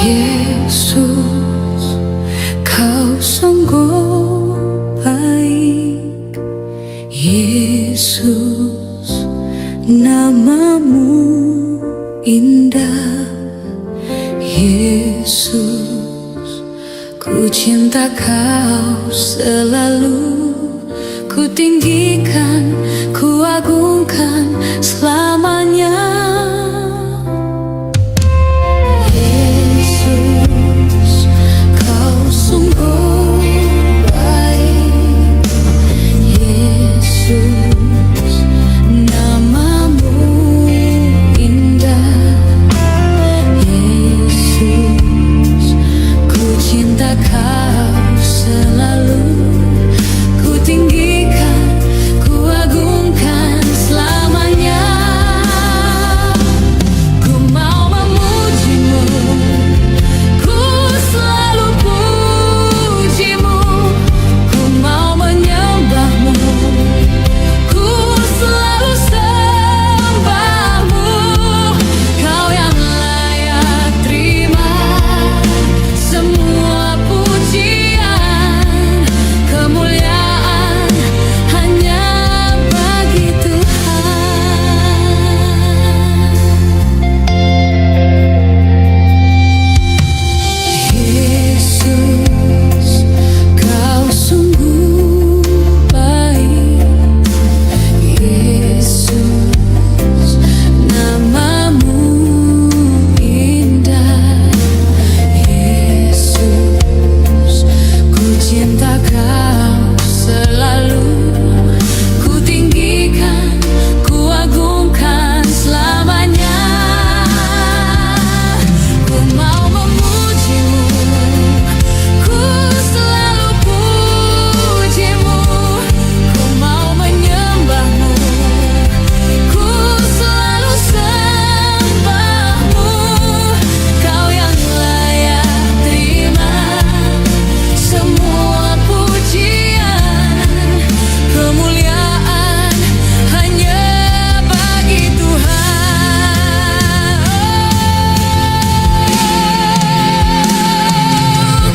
Yesus, Kau sungguh baik. Yesus, namamu indah. Yesus, ku cinta Kau selalu. Ku tinggikan, ku agungkan selamanya. Yesus, Kau sungguh baik. Yesus, namamu indah. Yesus, ku cinta Kau selalu. Ku tinggikan, ku agungkan selamanya. Ku mau memujimu, ku selalu pujimu. Ku mau menyembahmu, ku selalu sembahmu. Kau yang layak terima semua pujian. Kemuliaan hanya bagi Tuhan. Yesus, Kau sungguh baik. Yesus, namamu indah. Yesus, ku cinta Kau selalu. Ku tinggikan, ku agungkan selamanya. Ku mau memujimu, ku selalu pujimu. Ku mau menyembahmu, ku selalu sembahmu. Kau yang layak terima semua pujian. Kemuliaan hanya bagi Tuhan.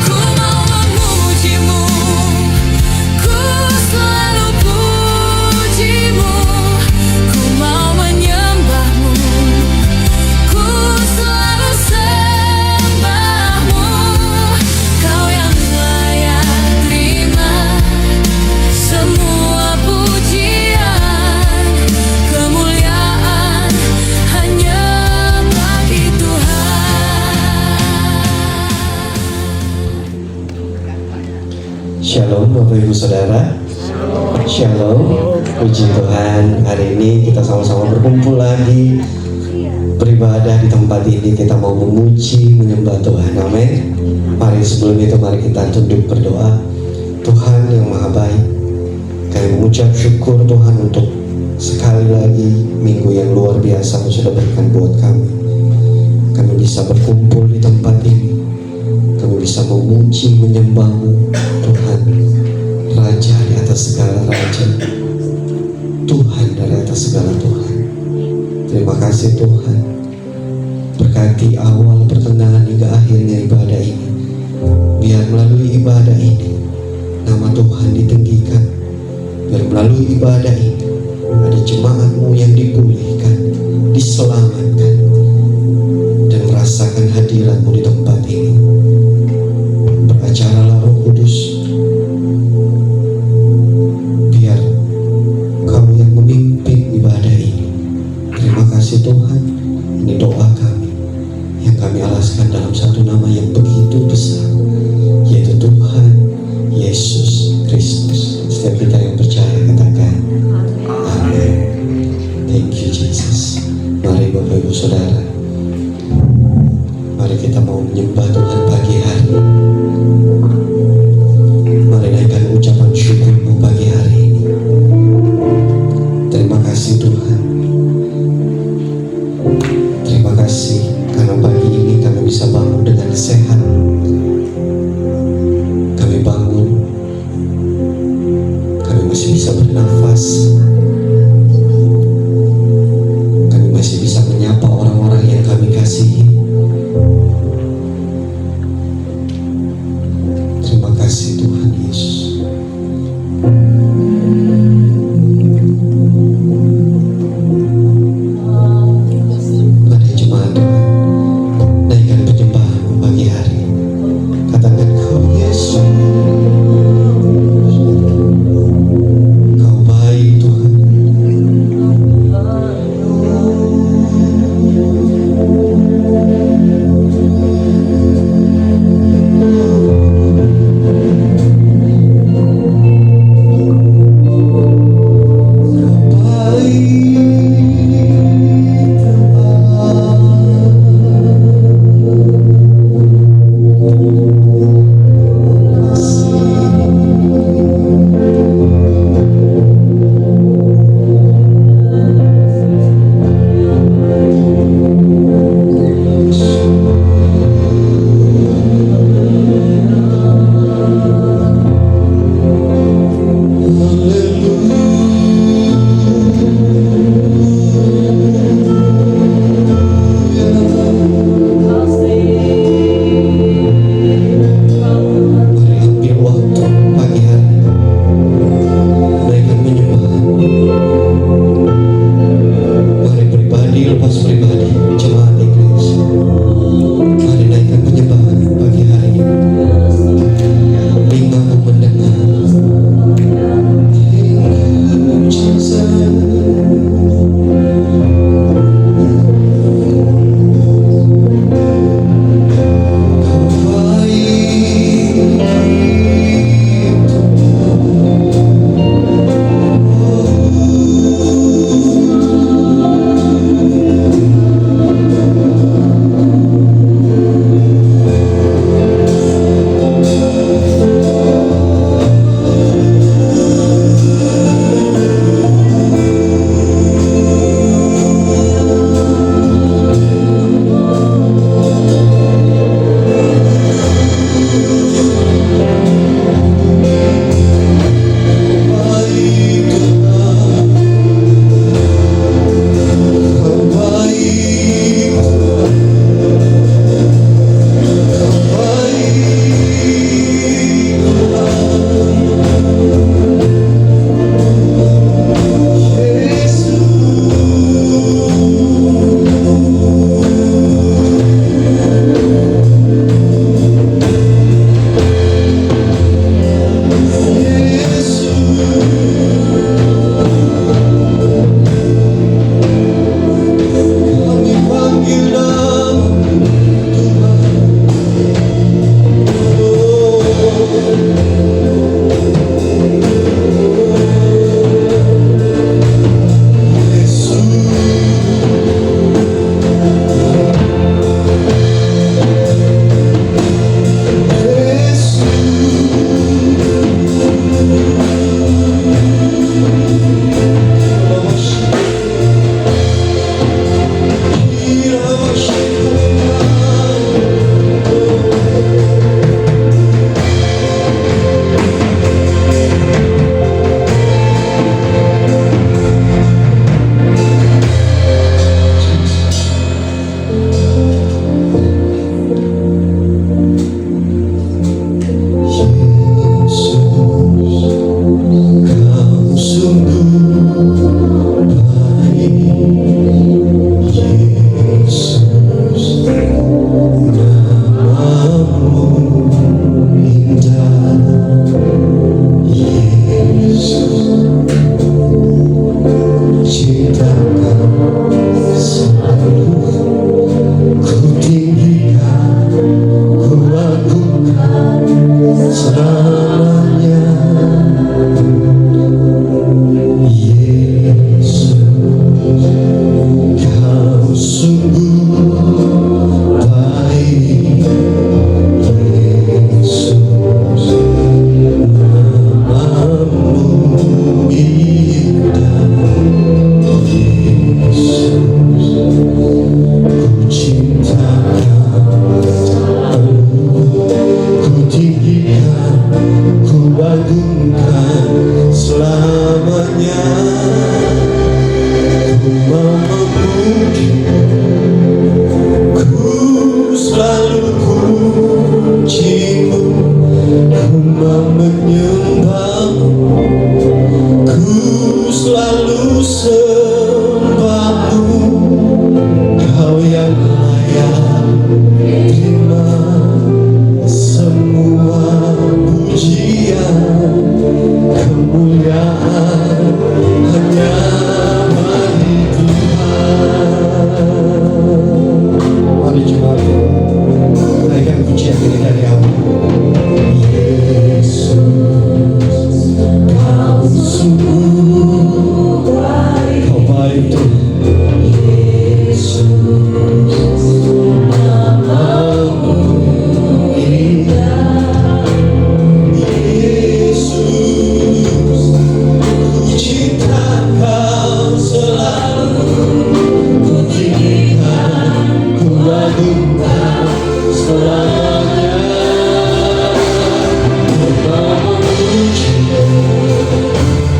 Ku mau memujimu, ku selalu pujimu. Ku mau menyembahmu, ku selalu sembahmu. Kau yang layak terima semua pujian. Kemuliaan hanya bagi Tuhan. Shalom Bapak Ibu Saudara. Shalom. Puji Tuhan, hari ini kita sama-sama berkumpul lagi beribadah di tempat ini. Kita mau memuji, menyembah Tuhan. Amin. Mari sebelum itu mari kita tunduk berdoa. Tuhan yang Maha Baik, kami mengucap syukur Tuhan untuk sekali lagi minggu yang luar biasa yang sudah berikan buat kami. Kami bisa berkumpul di tempat ini. Kami bisa memuji, menyembah-Mu Tuhan, Raja di atas segala raja, Tuhan dari atas segala Tuhan. Terima kasih Tuhan. Berkati awal, pertengahan hingga akhirnya ibadah ini. Biar melalui ibadah ini nama Tuhan ditinggikan. Biar melalui ibadah ini ada jemaat-Mu yang dipulihkan, diselamatkan, dan merasakan hadirat-Mu di tempat ini. Beracaralah Roh Kudus, biar Kau yang memimpin ibadah ini. Terima kasih Tuhan. Ini doa kami yang kami alaskan dalam satu nama yang begitu besar, yaitu Tuhan Yesus Kristus. Setiap kita yang percaya katakan amin. Thank you Jesus. Mari Bapak Ibu Saudara, mari kita mau menyembah Tuhan pagi hari. Mari naikkan ucapan syukur-Mu pagi hari ini. Terima kasih Tuhan. Terima kasih karena pagi ini kami bisa bangun dengan sehat. Kami bangun, kami masih bisa bernafas. Kami masih bisa menyapa orang-orang yang kami kasihi. selamanya. Yesus, kau sungguh baik. Yesus, namamu indah. Yesus, ku cinta ku tinggikan, ku agungkan selamanya. Ku mau memuji, ku selalu pujimu, ku mau menyembahmu, ku selalu sembahmu. Kau yang layak terima semua pujian, kemuliaan hanya bagi Tuhan. Mari jemaat naikkan pujian ini dari awal. Yesus, kau sungguh baik. Kau baik Tuhan. Yesus, namamu indah. Yesus, ku cinta kau selalu, ku tinggikan, ku agungkan selamanya. Ku mau memuji,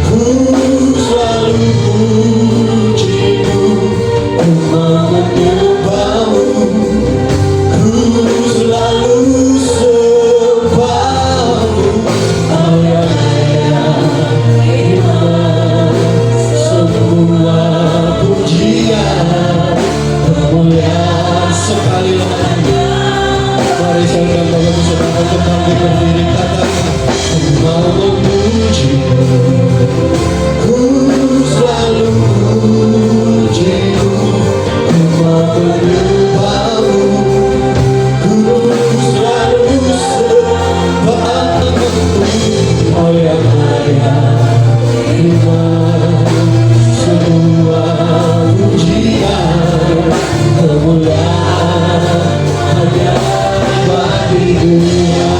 ku selalu pujimu, ku mau menyembahmu, ku selalu sembahmu. Kau yang layak terima semua pujian, kemuliaan. Sekali lagi, mari saudara saudara kembali berdiri, katakan, ku mau memujimu, ku selalu pujimu, ku mau menyembahmu, ku selalu sembahmu. Kau yang layak terima semua pujian, kemuliaan hanya bagi Dia.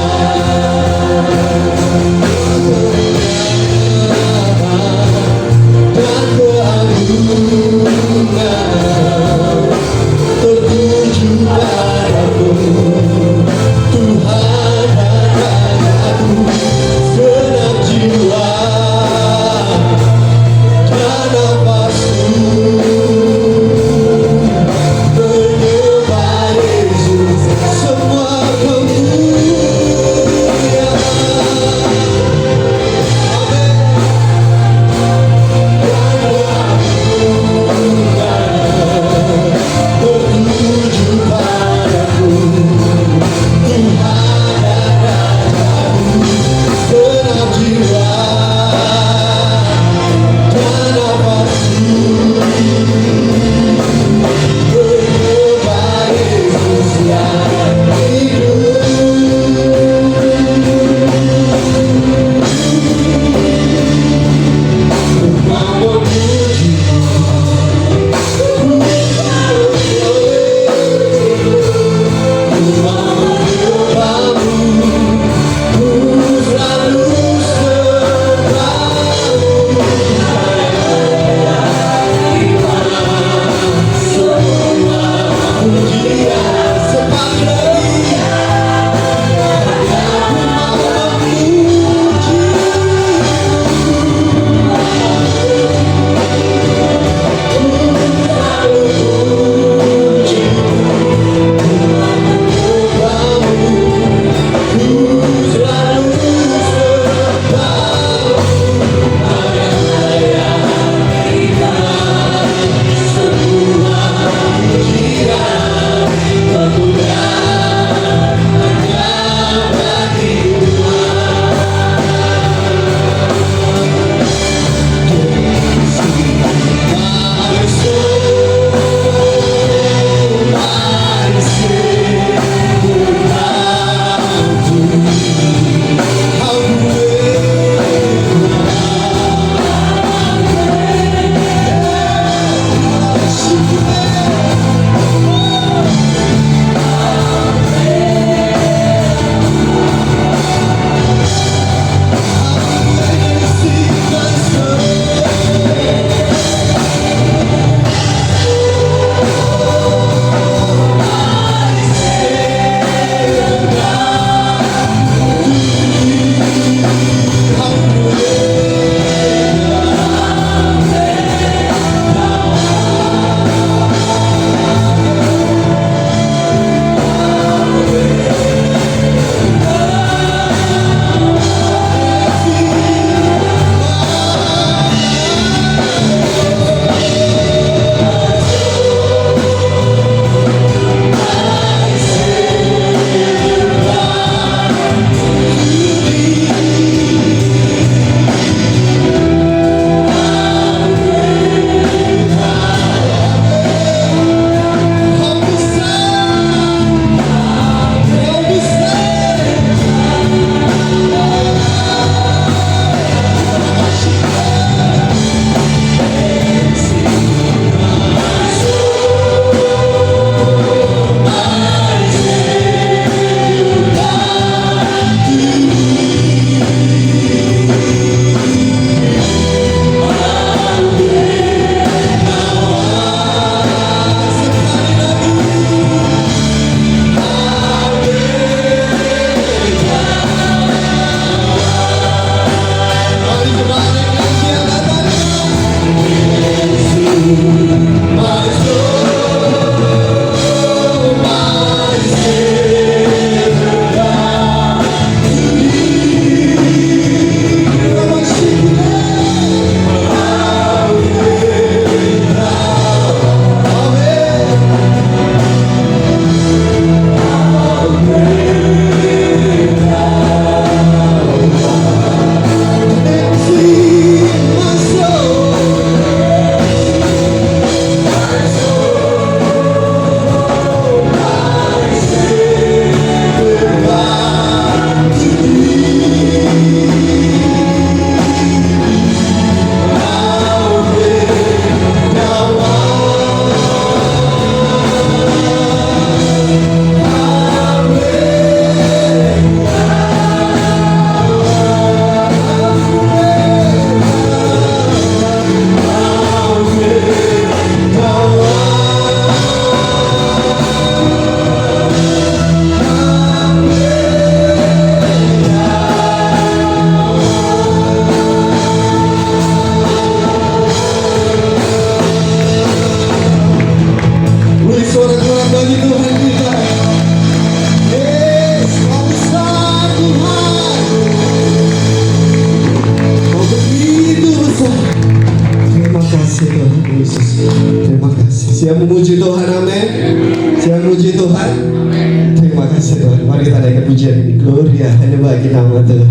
naikkan pujian ini. Gloria hanya bagi nama Tuhan.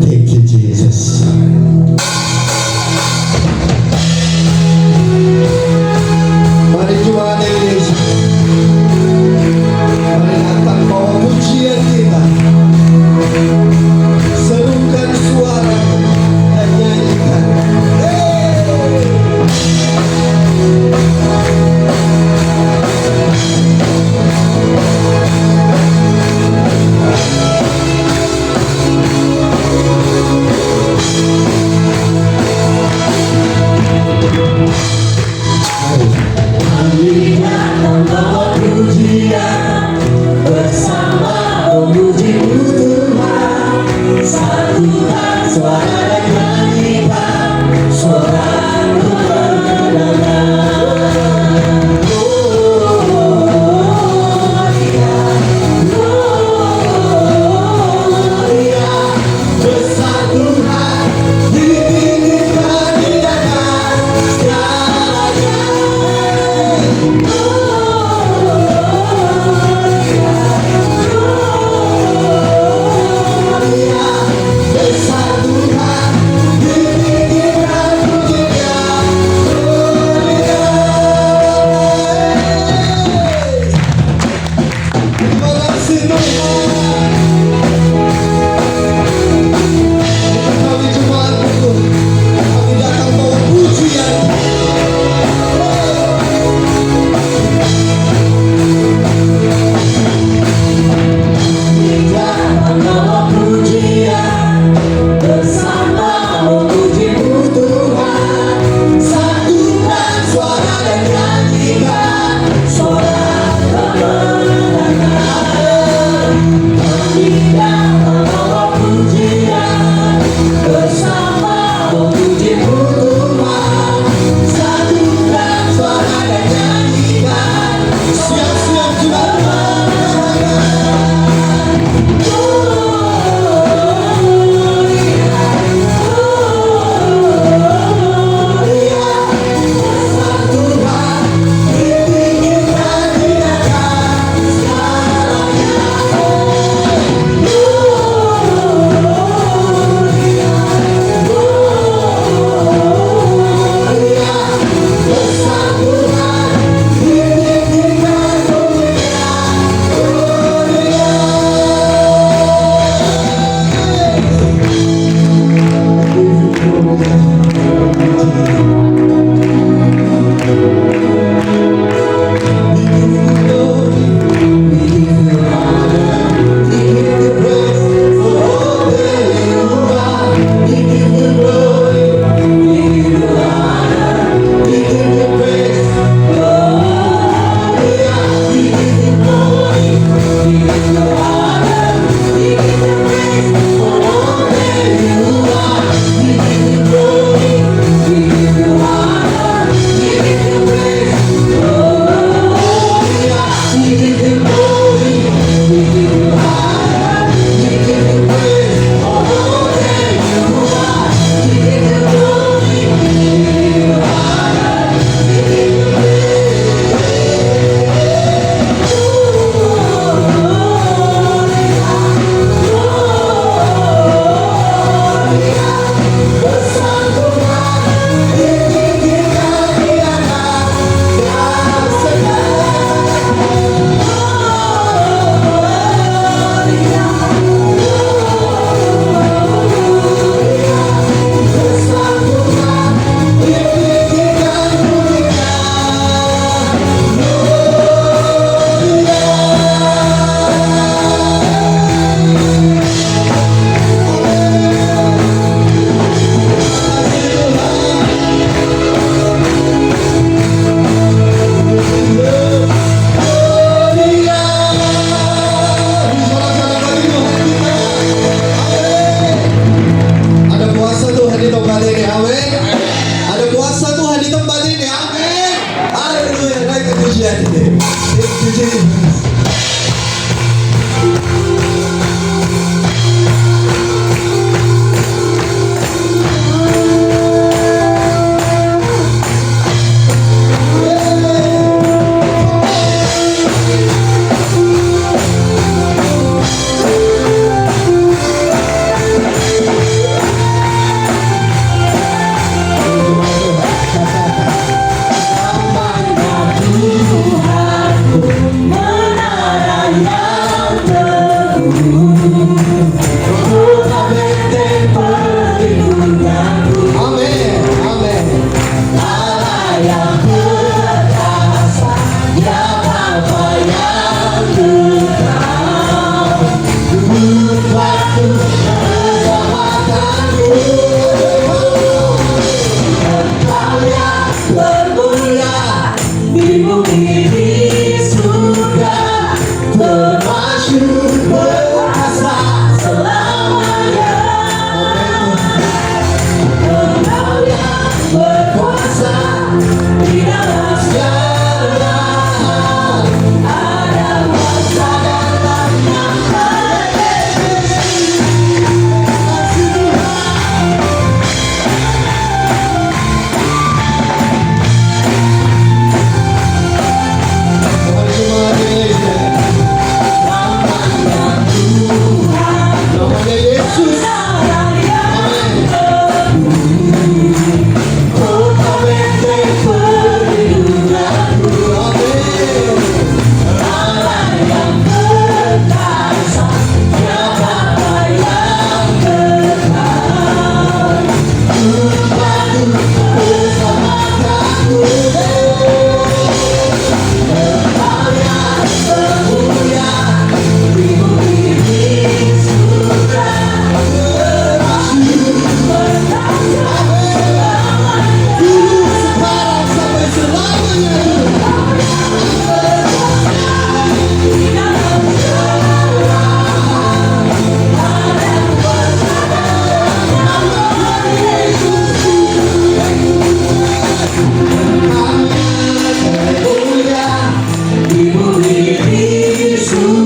Thank you Jesus. Mari jemaat Indonesia, mari datang bawa pujian kita, serukan suara dan nyanyikan.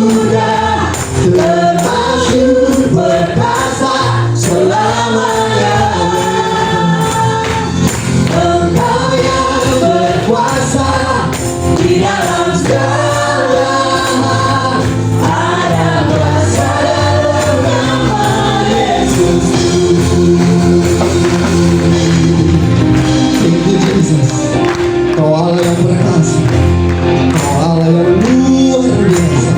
sudah termasyur perkasa selamanya. Engkau yang berkuasa di dalam segala hal, ada kuasa dalam nama Yesus. Thank you Jesus. Kau Allah yang berkuasa, Kau Allah yang luar biasa.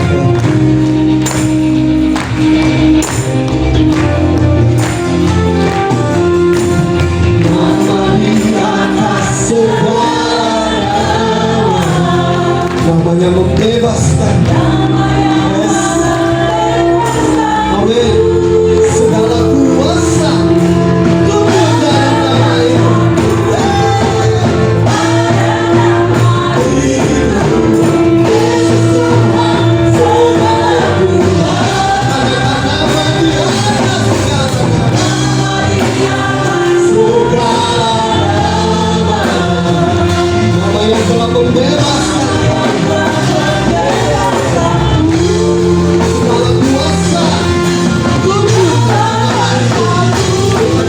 Nama di atas segala nama, namanya membebaskan. Yes. Amin. Segala kuasa tunduk dalam nama-Nya. Nama yang telah membebaskan segala kuasa tunduk dalam nama-Nya.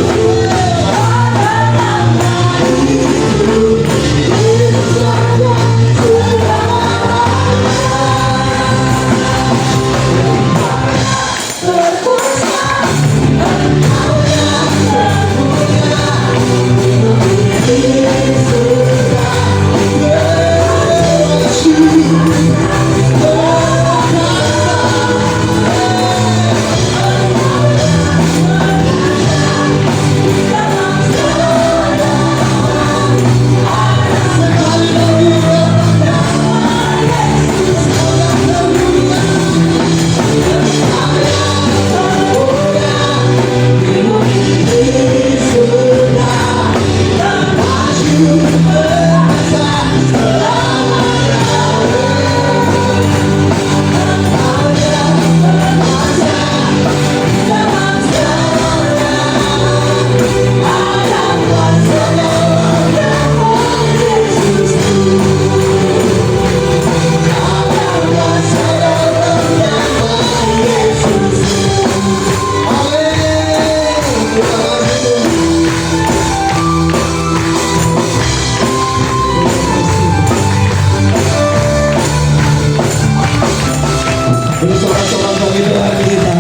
Bersorak-sorak bagi Tuhan kita.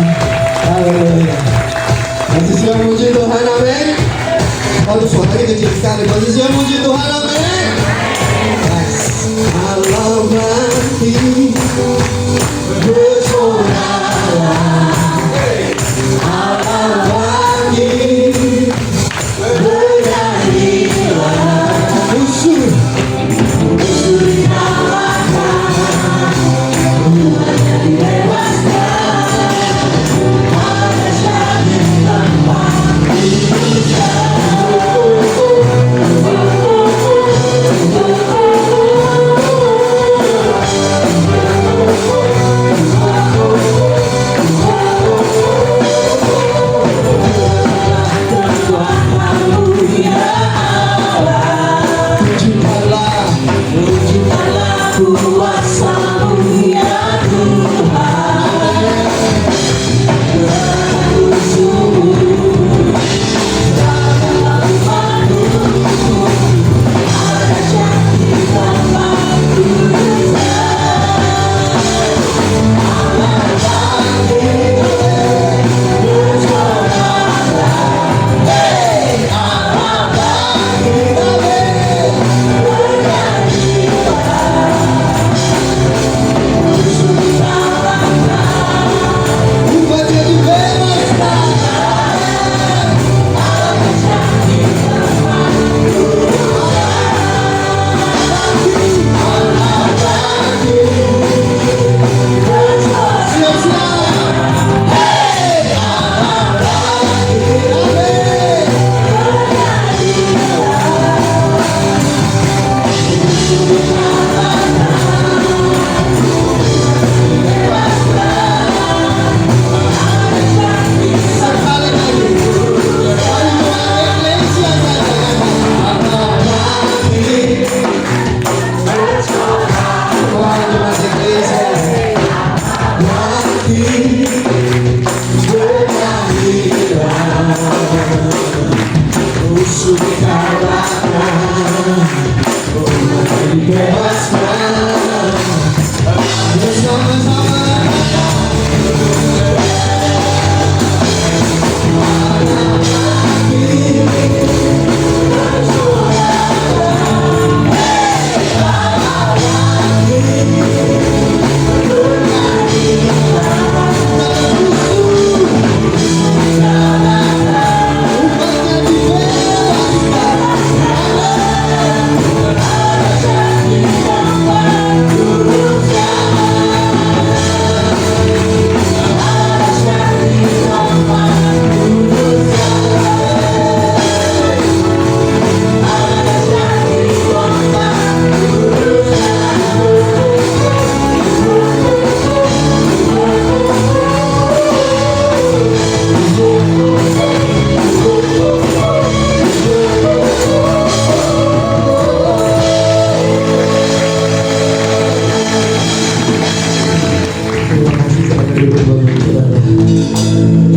Haleluya. Masih siap muji Tuhan, amin. Waduh, suaranya kecil sekali. Masih siap muji Tuhan, amin. Yes. Allah mati bersorak, Allah bangkit bernyanyilah. Musuh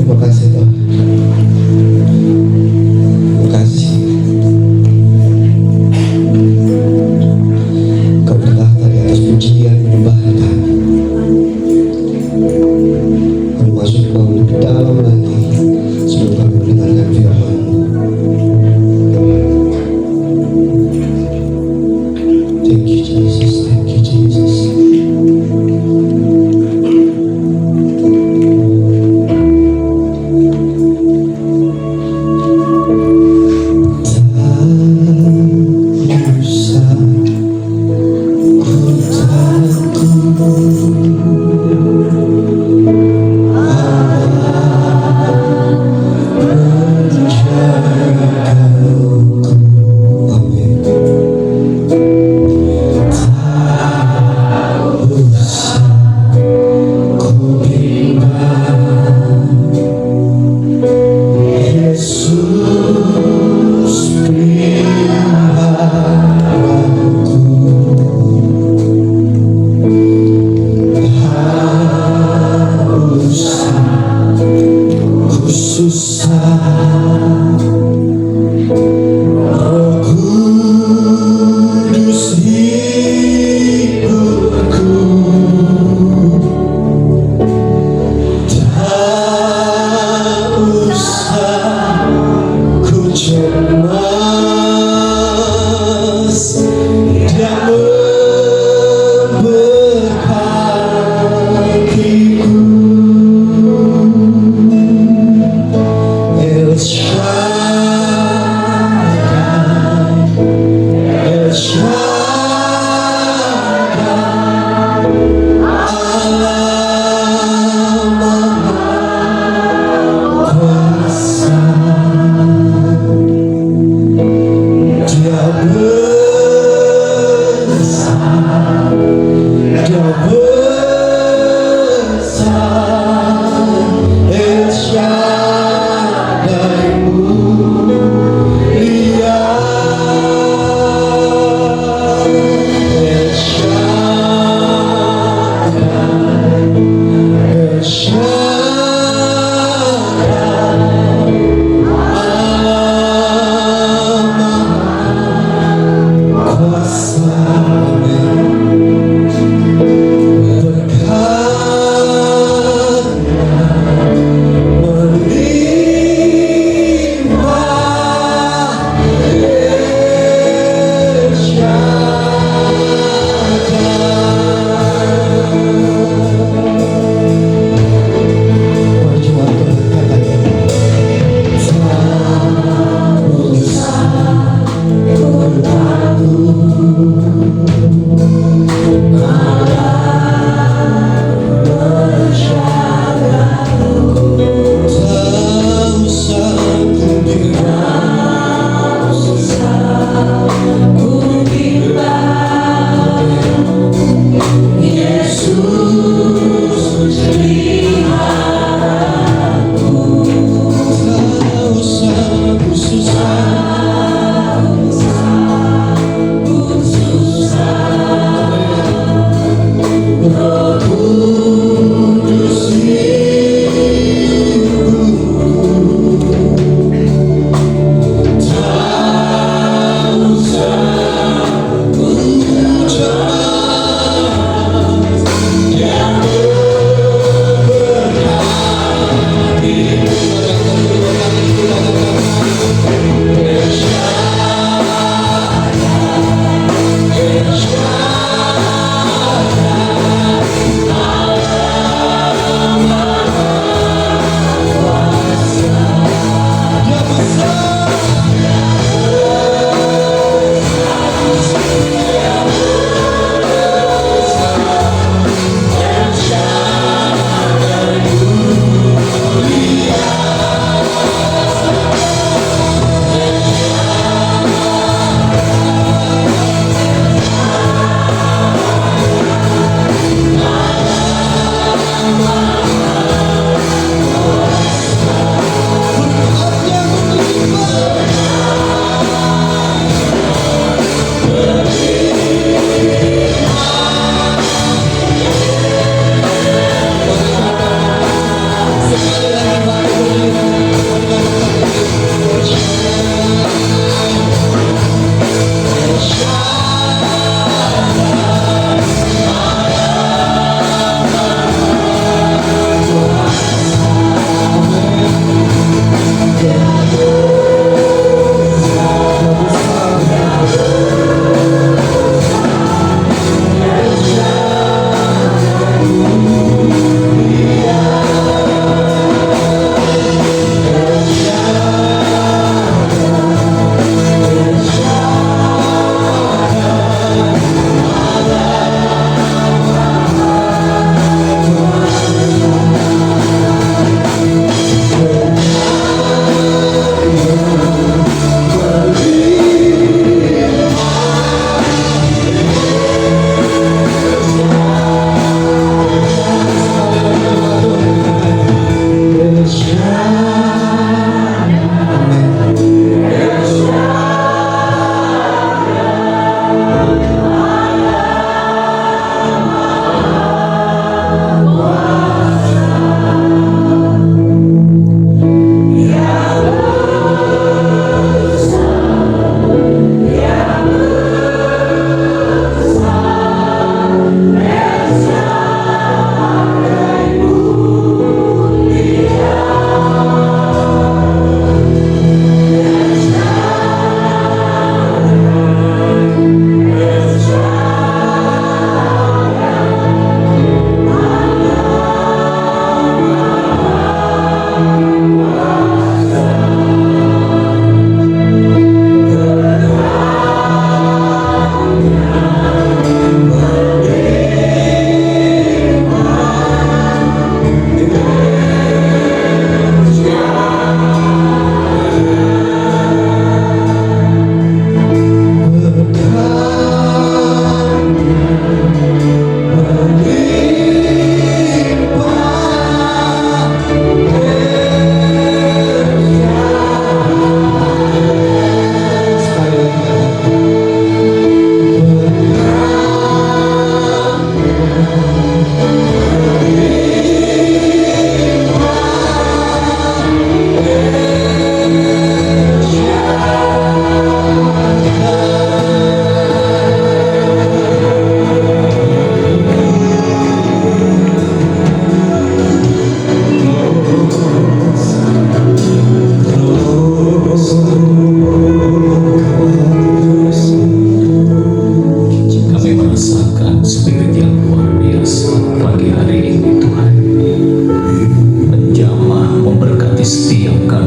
Terima kasih Tuhan. Terima kasih. Kau bertahta di atas pujian penyembahan kami. Kami masuk kau lebih dalam lagi sebelum kami mendengarkan firman-Mu. Thank you Jesus, thank you Jesus.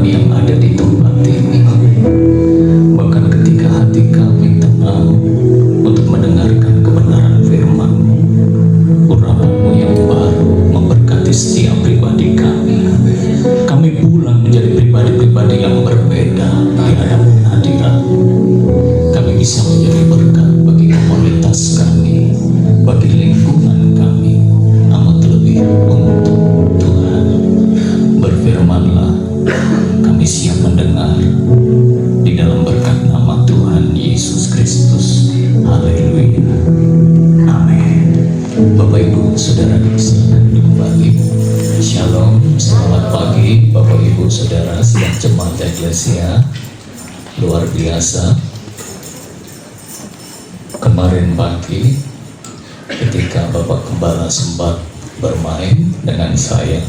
yang ada di tempat ini. Bahkan ketika hati kami tenang untuk mendengarkan kebenaran firman-Mu, urapan-Mu yang baru memberkati setiap pribadi kami. Kami pulang menjadi pribadi-pribadi yang berbeda di hadapan hadirat-Mu. Kami bisa menjadi berkat bagi komunitas kami, bagi lingkungan kami, amat lebih untuk Tuhan. Berfirmanlah, kami siap mendengar di dalam berkat nama Tuhan Yesus Kristus. Haleluya. Amin. Bapak Ibu Saudara silakan kembali. Shalom, selamat pagi Bapak Ibu Saudara sidang jemaat Eklesia. Luar biasa. Kemarin pagi ketika Bapak Gembala sempat bermain dengan saya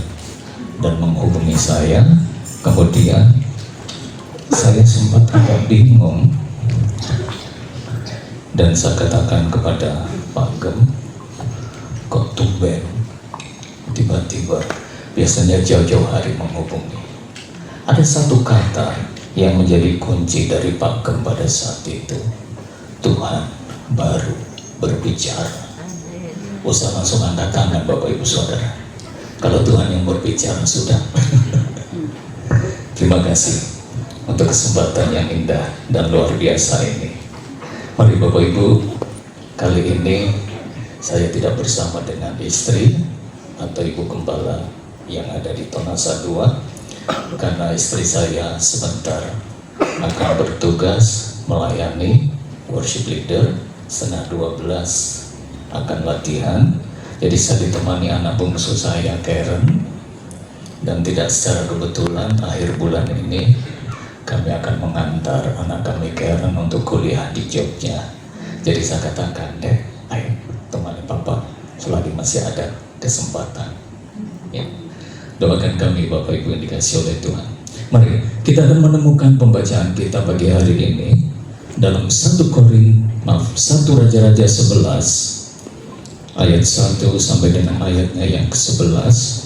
dan menghubungi saya, kemudian saya sempat agak bingung dan saya katakan kepada Pak Gem, kok tumben tiba-tiba, biasanya jauh-jauh hari menghubungi. Ada satu kata yang menjadi kunci dari Pak Gem pada saat itu, Tuhan baru berbicara. Usah langsung angkat tangan Bapak Ibu Saudara kalau Tuhan yang berbicara sudah. Terima kasih untuk kesempatan yang indah dan luar biasa ini. Mari Bapak Ibu, kali ini saya tidak bersama dengan istri atau Ibu Gembala yang ada di Tonasa 2, karena istri saya sebentar akan bertugas melayani worship leader. 11:30 akan latihan, jadi saya ditemani anak bungsu saya Karen, dan tidak secara kebetulan akhir bulan ini kami akan mengantar anak kami Karen untuk kuliah di Jogja. Jadi saya katakan, deh, ayo temani Papa selagi masih ada kesempatan ya. Doakan kami Bapak Ibu yang dikasih oleh Tuhan. Mari kita akan menemukan pembacaan kita pagi hari ini dalam 1 Raja-Raja 11 ayat 1 sampai dengan ayatnya yang ke-11.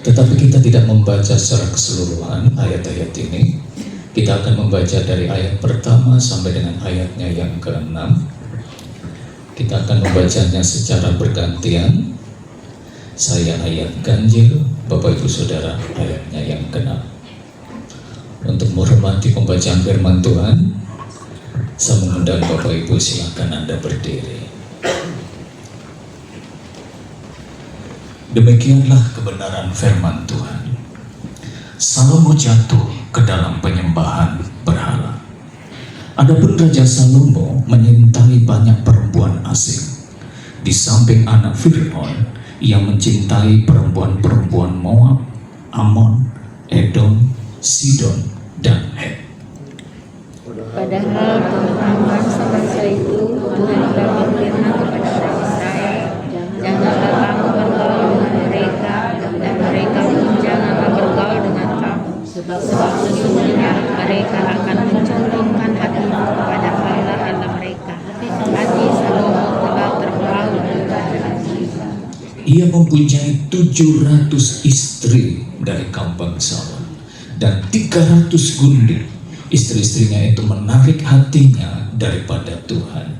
Tetapi kita tidak membaca secara keseluruhan ayat-ayat ini. Kita akan membaca dari ayat pertama sampai dengan ayatnya yang ke-6. Kita akan membacanya secara bergantian. Saya ayat ganjil, Bapak Ibu Saudara ayatnya yang ke-6. Untuk menghormati pembacaan firman Tuhan, saya mengundang Bapak Ibu, silakan Anda berdiri. Demikianlah kebenaran firman Tuhan. Salomo jatuh ke dalam penyembahan berhala. Adapun Raja Salomo menyintai banyak perempuan asing. Di samping anak Fir'aun, ia mencintai perempuan-perempuan Moab, Amon, Edom, Sidon, dan Het. Padahal teman-teman bangsa itu Tuhan telah berfirman kepada orang Israel, janganlah kamu bergaul dengan mereka, dan mereka pun janganlah bergaul dengan kamu, sebab sesungguhnya mereka akan mencondongkan hatimu kepada Allah mereka. Hati Salomo telah terbawa dengan jiwa. Ia mempunyai 700 istri dari kaum bangsawan dan 300 gundik. Istri-istrinya itu menarik hatinya daripada Tuhan.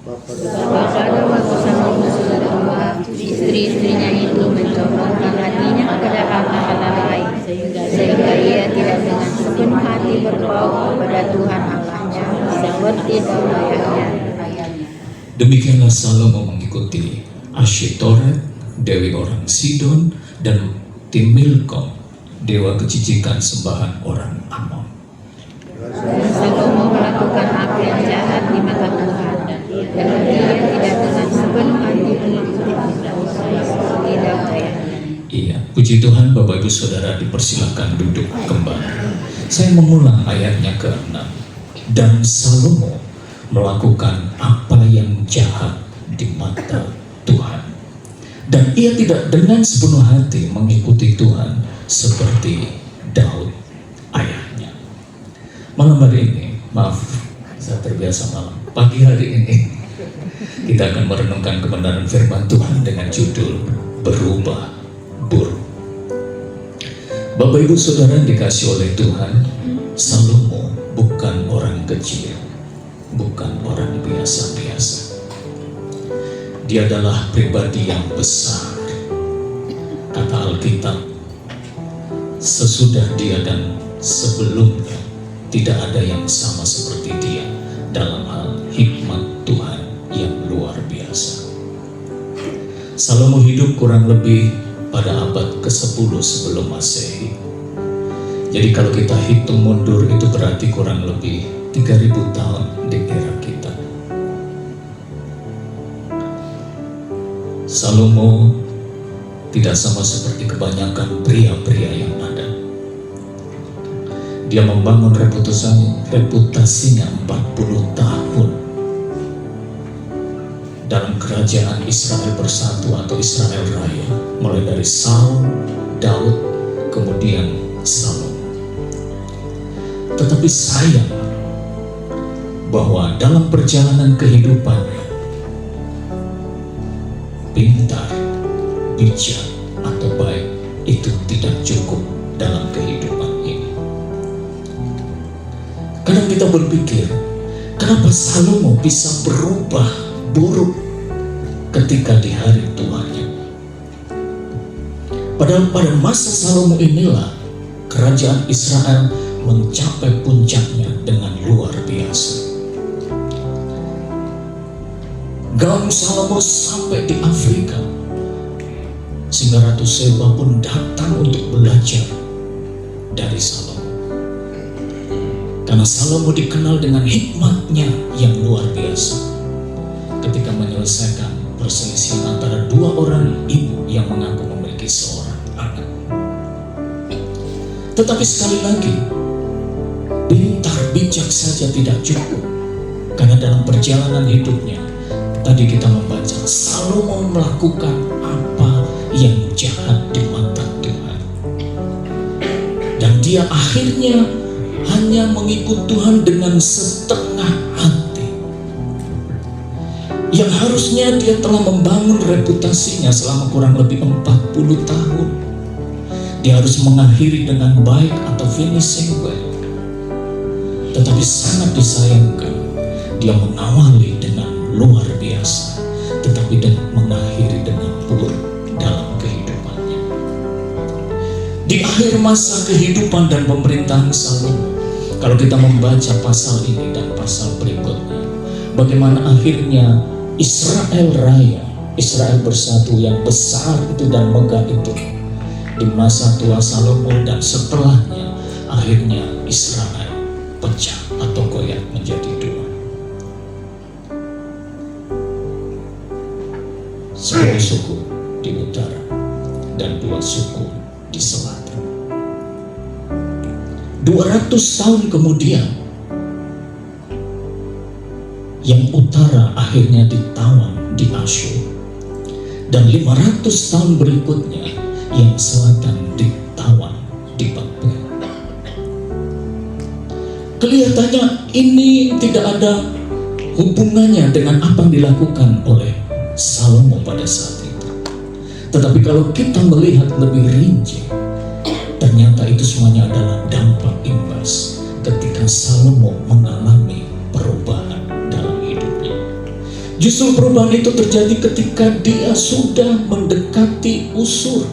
Pada waktu Salomo sudah tua, istri-istrinya itu mencondongkan hatinya kepada Allah lain, sehingga ia tidak dengan sepenuh hati berbaur kepada Tuhan Allahnya seperti dahulu ayahnya. Demikianlah Salomo mengikuti Asyitoret, dewi orang Sidon, dan Timilkom, dewa kecicikan sembahan orang Amon. Salomo melakukan apa yang jahat di mata Tuhan, dan dia tidak dengan sepenuh hati mengikuti seperti dahulu ayahnya. Iya, puji Tuhan. Bapak Ibu Saudara dipersilakan duduk kembali. Saya mengulang ayatnya ke-6. Dan Salomo melakukan apa yang jahat di mata Tuhan, dan ia tidak dengan sepenuh hati mengikuti Tuhan seperti Daud ayahnya. Malam hari ini, maaf saya terbiasa malam, pagi hari ini kita akan merenungkan kebenaran firman Tuhan dengan judul Berubah Buruk. Bapak Ibu Saudara yang dikasih oleh Tuhan, Salomo bukan orang kecil, bukan orang biasa-biasa. Dia adalah pribadi yang besar. Kata Alkitab, sesudah dia dan sebelumnya tidak ada yang sama seperti dia dalam hal hikmat Tuhan yang luar biasa. Salomo hidup kurang lebih pada abad ke-10 sebelum Masehi. Jadi kalau kita hitung mundur itu berarti kurang lebih 3000 tahun di era kita. Salomo tidak sama seperti kebanyakan pria-pria yang ada. Dia membangun reputasinya 40 tahun dalam kerajaan Israel Bersatu atau Israel Raya, mulai dari Saul, Daud, kemudian Salomo. Tetapi sayang bahwa dalam perjalanan kehidupannya, pintar, bijak, atau baik itu tidak cukup dalam kehidupan ini. Kadang kita berpikir, kenapa Salomo bisa berubah buruk ketika di hari tuanya? Padahal pada masa Salomo inilah kerajaan Israel mencapai puncaknya dengan luar biasa. Gaung Salomo sampai di Afrika, sehingga Ratu Seba pun datang untuk belajar dari Salomo. Karena Salomo dikenal dengan hikmatnya yang luar biasa ketika menyelesaikan perselisihan antara dua orang ibu yang mengaku memiliki seorang anak. Tetapi sekali lagi, pintar bijak saja tidak cukup, karena dalam perjalanan hidupnya tadi kita membaca Salomo melakukan apa yang jahat di mata Tuhan, dan dia akhirnya hanya mengikut Tuhan dengan setengah hati. Yang harusnya dia telah membangun reputasinya selama kurang lebih 40 tahun. Dia harus mengakhiri dengan baik atau finishing well. Tetapi sangat disayangkan, dia mengawali dengan luar biasa, tetapi mengakhiri dengan buruk dalam kehidupannya. Di akhir masa kehidupan dan pemerintahan Salomo, kalau kita membaca pasal ini dan pasal berikutnya, bagaimana akhirnya Israel Raya, Israel Bersatu yang besar itu dan megah itu, di masa tua Salomo dan setelahnya, akhirnya Israel pecah atau goyah menjadi dua. 10 suku di utara dan 2 suku di selatan. 200 tahun kemudian, yang utara akhirnya ditawan di Asyur, dan 500 tahun berikutnya yang selatan ditawan di Babel. Kelihatannya ini tidak ada hubungannya dengan apa yang dilakukan oleh Salomo pada saat itu. Tetapi kalau kita melihat lebih rinci, ternyata itu semuanya adalah dampak imbas ketika Salomo mengalami perubahan dalam hidupnya. Justru perubahan itu terjadi ketika dia sudah mendekati usur,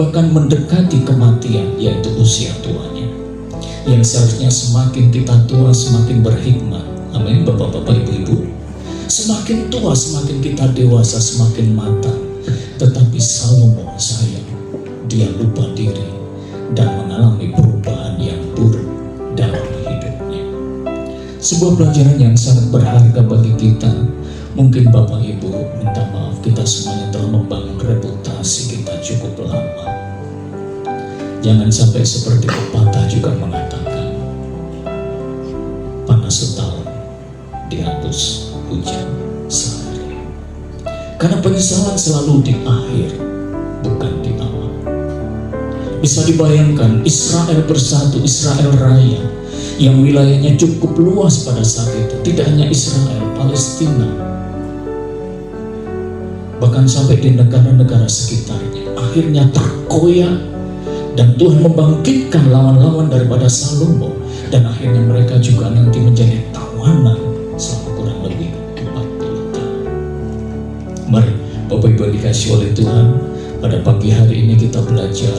bahkan mendekati kematian, yaitu usia tuanya. Yang seharusnya semakin kita tua semakin berhikmat. Amin, bapak-bapak, ibu-ibu. Semakin tua semakin kita dewasa, semakin matang. Tetapi Salomo sayang, dia lupa diri dan mengalami perubahan yang buruk dalam hidupnya. Sebuah pelajaran yang sangat berharga bagi kita. Mungkin Bapak Ibu minta maaf, kita semuanya telah membangun reputasi kita cukup lama. Jangan sampai seperti pepatah juga mengatakan, panas setahun dihapus hujan sehari. Karena penyesalan selalu di akhir, bukan di awal. Bisa dibayangkan Israel Bersatu, Israel Raya, yang wilayahnya cukup luas pada saat itu. Tidak hanya Israel, Palestina, bahkan sampai di negara-negara sekitarnya, akhirnya terkoyak Dan Tuhan membangkitkan lawan-lawan daripada Salomo, dan akhirnya mereka juga nanti menjadi tawanan selama kurang lebih 40 tahun. Mari Bapak Ibu yang dikasihi oleh Tuhan, pada pagi hari ini kita belajar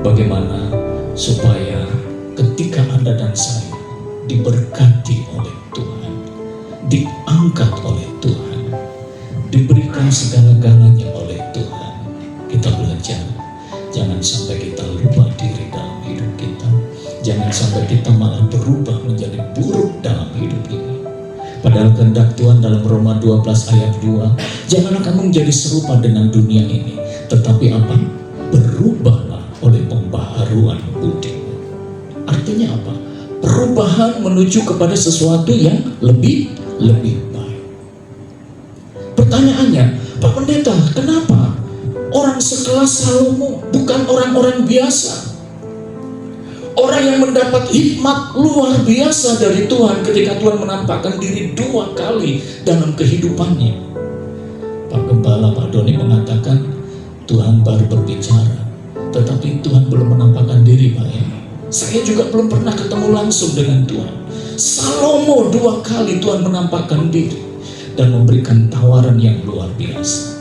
bagaimana supaya ketika Anda dan saya diberkati oleh Tuhan, diangkat oleh Tuhan, diberikan segala-galanya oleh Tuhan, kita belajar jangan sampai kita lupa diri dalam hidup kita. Jangan sampai kita malah berubah menjadi buruk dalam hidup ini. Padahal kehendak Tuhan dalam Roma 12 ayat 2, janganlah kamu menjadi serupa dengan dunia ini, tetapi apa? Berubahlah oleh pembaharuan budimu. Artinya apa? Perubahan menuju kepada sesuatu yang lebih baik. Pertanyaannya, Pak Pendeta, kenapa orang sekelas Salomo bukan orang-orang biasa? Orang yang mendapat hikmat luar biasa dari Tuhan ketika Tuhan menampakkan diri 2 kali dalam kehidupannya. Pak Gembala, Pak Doni mengatakan Tuhan baru berbicara, tetapi Tuhan belum menampakkan diri, Pak ya. Saya juga belum pernah ketemu langsung dengan Tuhan. Salomo 2 kali Tuhan menampakkan diri dan memberikan tawaran yang luar biasa.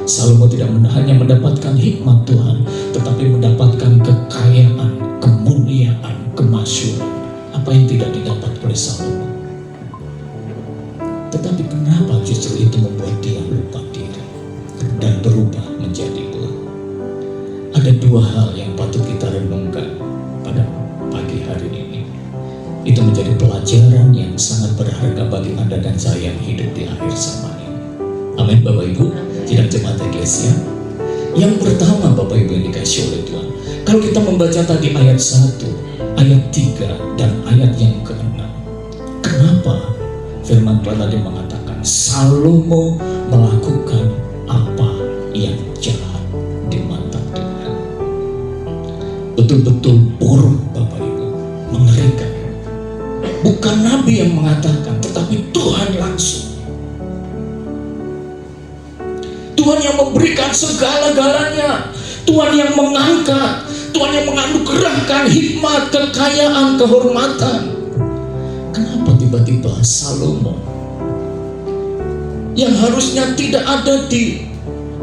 Salomo tidak hanya mendapatkan hikmat Tuhan, tetapi mendapatkan kekayaan, kemuliaan, kemasyhuran. Apa yang tidak didapat oleh Salomo? Tetapi kenapa justru itu membuat dia lupa diri dan berubah menjadi buruk? Ada 2 hal yang patut kita renungkan pada pagi hari ini. Itu menjadi pelajaran yang sangat berharga bagi Anda dan saya yang hidup di akhir zaman ini. Amin Bapak Ibu, tidak jemaat Eklesia. Yang pertama Bapak Ibu yang dikasihi oleh Tuhan, kalau kita membaca tadi ayat 1, ayat 3, dan ayat yang ke-6, kenapa firman Tuhan tadi mengatakan Salomo melakukan apa yang jahat di mata Tuhan? Betul-betul buruk Bapak Ibu, mengerikan. Bukan Nabi yang mengatakan, tetapi Tuhan langsung. Tuhan yang memberikan segala-galanya, Tuhan yang mengangkat, Tuhan yang menganugerahkan hikmat, kekayaan, kehormatan. Kenapa tiba-tiba Salomo yang harusnya tidak ada di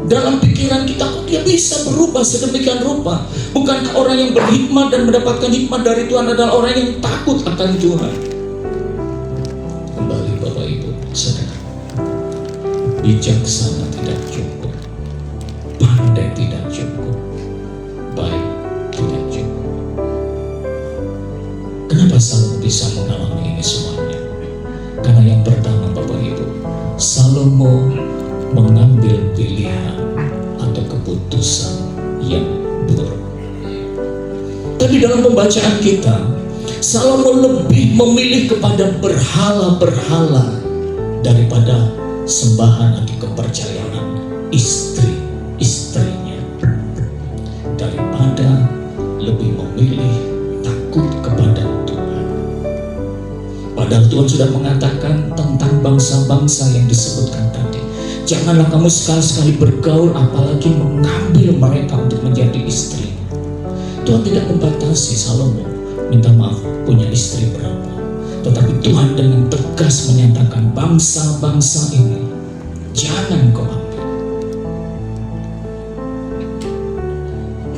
dalam pikiran kita, kok dia bisa berubah sedemikian rupa? Bukankah orang yang berhikmat dan mendapatkan hikmat dari Tuhan adalah orang yang takut akan Tuhan? Kembali Bapak Ibu Saudara, bijaksana tidak cukup, pandai tidak cukup, baik tidak cukup. Kenapa Salomo bisa mengalami ini semuanya? Karena yang pertama Bapak Ibu, Salomo mengambil pilihan atau keputusan yang buruk. Tapi dalam pembacaan kita, Salomo lebih memilih kepada berhala-berhala daripada sembahan atau kepercayaan istri-istrinya, daripada lebih memilih takut kepada Tuhan. Padahal Tuhan sudah mengatakan tentang bangsa-bangsa yang disebutkan tadi, janganlah kamu sekali-sekali bergaul apalagi mengambil mereka untuk menjadi istri. Tuhan tidak membatasi Salomo minta maaf punya istri berapa, tetapi Tuhan dengan tegas menyatakan bangsa-bangsa ini jangan kau ambil.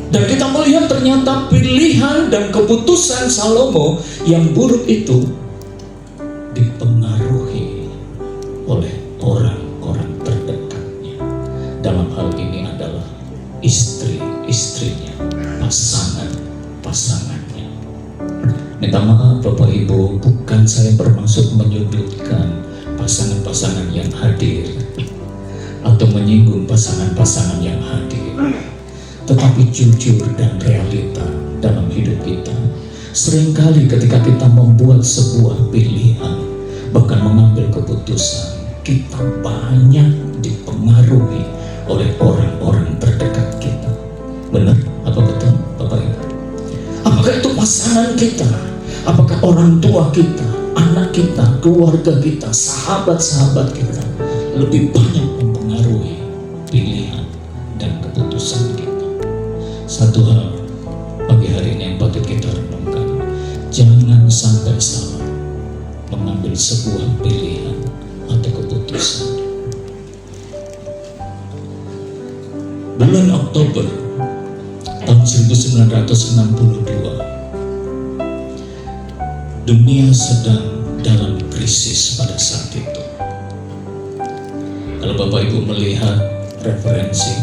Dan kita melihat ternyata pilihan dan keputusan Salomo yang buruk itu dipengaruhi oleh orang-orang terdekatnya. Dalam hal ini adalah istri-istrinya, pasangan-pasangannya. Minta maaf Bapak Ibu, bukan saya bermaksud menyudutkan pasangan-pasangan yang hadir atau menyinggung pasangan-pasangan yang hadir, tetapi jujur dan realita dalam hidup kita. Seringkali ketika kita membuat sebuah pilihan, bahkan mengambil keputusan, kita banyak dipengaruhi oleh orang-orang terdekat kita. Benar? Apa betul Bapak Ibu? Apakah itu pasangan kita? Apakah orang tua kita, anak kita, keluarga kita, sahabat-sahabat kita lebih banyak mempengaruhi pilihan dan keputusan kita? Satu hal hari ini yang patut kita renungkan. Jangan sampai salah mengambil sebuah pilihan atau keputusan. Bulan Oktober tahun 1962, dunia sedang dalam krisis pada saat itu. Kalau Bapak Ibu melihat referensi,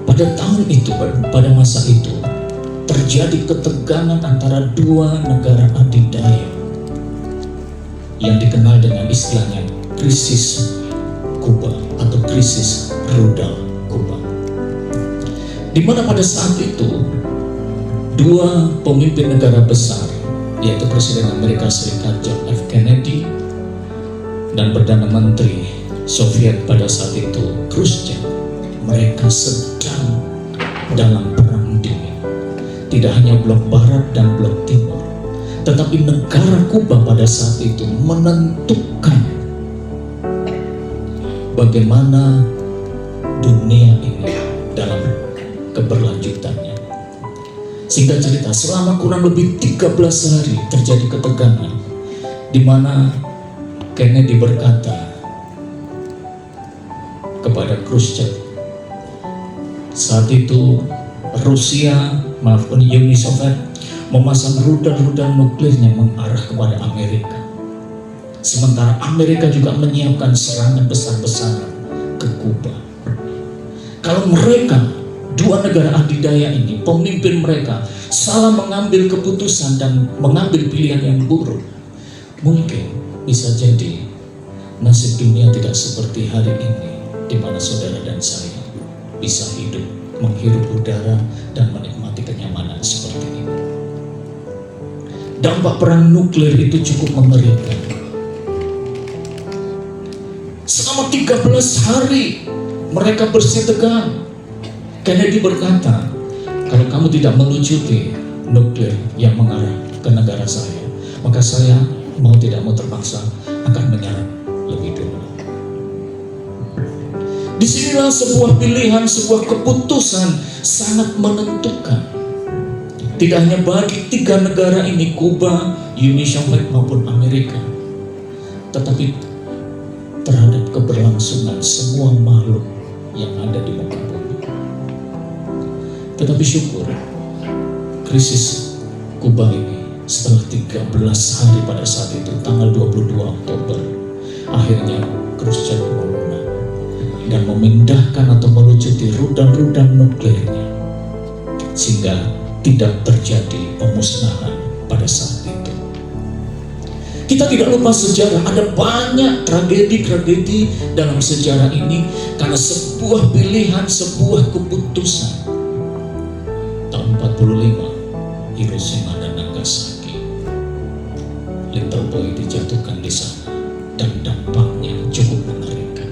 pada tahun itu, pada masa itu, terjadi ketegangan antara dua negara adidaya yang dikenal dengan istilahnya krisis Kuba atau krisis rudal Kuba. Di mana pada saat itu dua pemimpin negara besar, yaitu Presiden Amerika Serikat John F. Kennedy dan Perdana Menteri Soviet pada saat itu Khrushchev, mereka sedang dalam perang dingin. Tidak hanya blok barat dan blok timur, tetapi negara Kuba pada saat itu menentukan bagaimana dunia ini dalam keberlanjutannya. Singkat cerita, selama kurang lebih 13 hari terjadi ketegangan, di mana Kennedy berkata kepada Khrushchev, saat itu Uni Soviet memasang rudal-rudal nuklirnya mengarah kepada Amerika. Sementara Amerika juga menyiapkan serangan besar-besaran ke Kuba. Kalau mereka, dua negara adidaya ini, pemimpin mereka salah mengambil keputusan dan mengambil pilihan yang buruk, mungkin bisa jadi nasib dunia tidak seperti hari ini, di mana saudara dan saya bisa hidup, menghirup udara dan menikmati kenyamanan seperti ini. Dampak perang nuklir itu cukup mengerikan. Selama 13 hari mereka bersih tegang. Kennedy berkata, kalau kamu tidak melucuti nuklir yang mengarah ke negara saya, maka saya mau tidak mau terpaksa akan menyerang lebih dulu. Disinilah sebuah pilihan, sebuah keputusan sangat menentukan. Tidak hanya bagi tiga negara ini, Kuba, Uni Soviet maupun Amerika, tetapi terhadap keberlangsungan semua makhluk yang ada di muka bumi. Tetapi syukur, krisis Kuba ini setelah 13 hari pada saat itu, tanggal 22 Oktober, akhirnya Khrushchev melunak dan memindahkan atau melucuti rudal-rudal nuklirnya, sehingga tidak terjadi pemusnahan pada saat itu. Kita tidak lupa sejarah, ada banyak tragedi-tragedi dalam sejarah ini karena sebuah pilihan, sebuah keputusan. Tahun 45, Hiroshima dan Nagasaki, Little Boy dijatuhkan di sana dan dampaknya cukup mengerikan.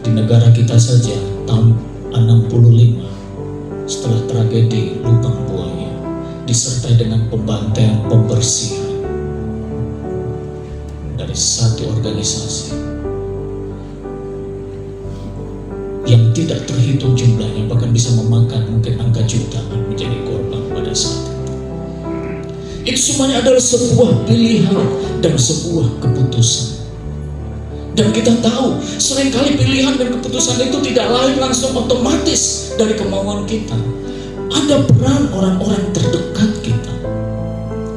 Di negara kita saja tahun 65, setelah tragedi Lubang Buaya, disertai dengan pembantaian, pembersihan dari satu organisasi yang tidak terhitung jumlahnya, bahkan bisa memakan mungkin angka jutaan menjadi korban pada saat itu. Itu semuanya adalah sebuah pilihan dan sebuah keputusan. Dan kita tahu, seringkali pilihan dan keputusan itu tidak lain langsung otomatis dari kemauan kita. Ada peran orang-orang terdekat kita.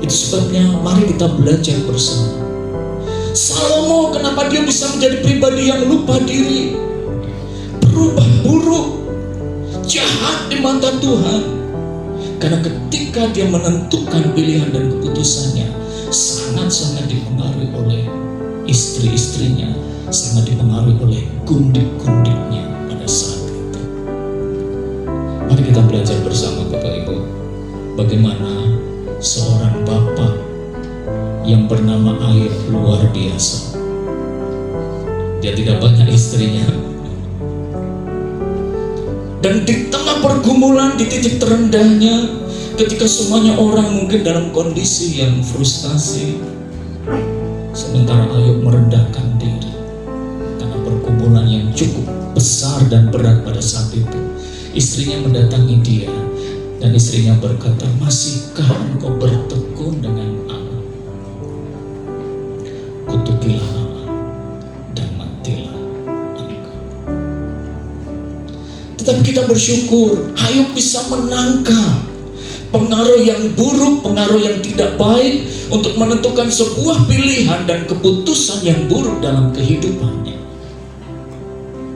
Itu sebabnya mari kita belajar bersama. Salomo, kenapa dia bisa menjadi pribadi yang lupa diri, berubah buruk, jahat di mata Tuhan? Karena ketika dia menentukan pilihan dan keputusannya, sangat-sangat dipengaruhi oleh istri-istrinya, sangat dipengaruhi oleh gundik-gundiknya pada saat itu. Mari kita belajar bersama Bapak Ibu, bagaimana seorang bapak yang bernama Ayub luar biasa. Dia tidak banyak istrinya, dan di tengah pergumulan, di titik terendahnya, ketika semuanya orang mungkin dalam kondisi yang frustasi, sementara Ayub merendahkan diri karena pergumulan yang cukup besar dan berat pada saat itu. Istrinya mendatangi dia dan istrinya berkata, masihkah engkau bertekun dengan Allah? Kutukilah Allah dan matilah engkau. Tetapi kita bersyukur, Ayub bisa menangkap pengaruh yang buruk, pengaruh yang tidak baik untuk menentukan sebuah pilihan dan keputusan yang buruk dalam kehidupannya.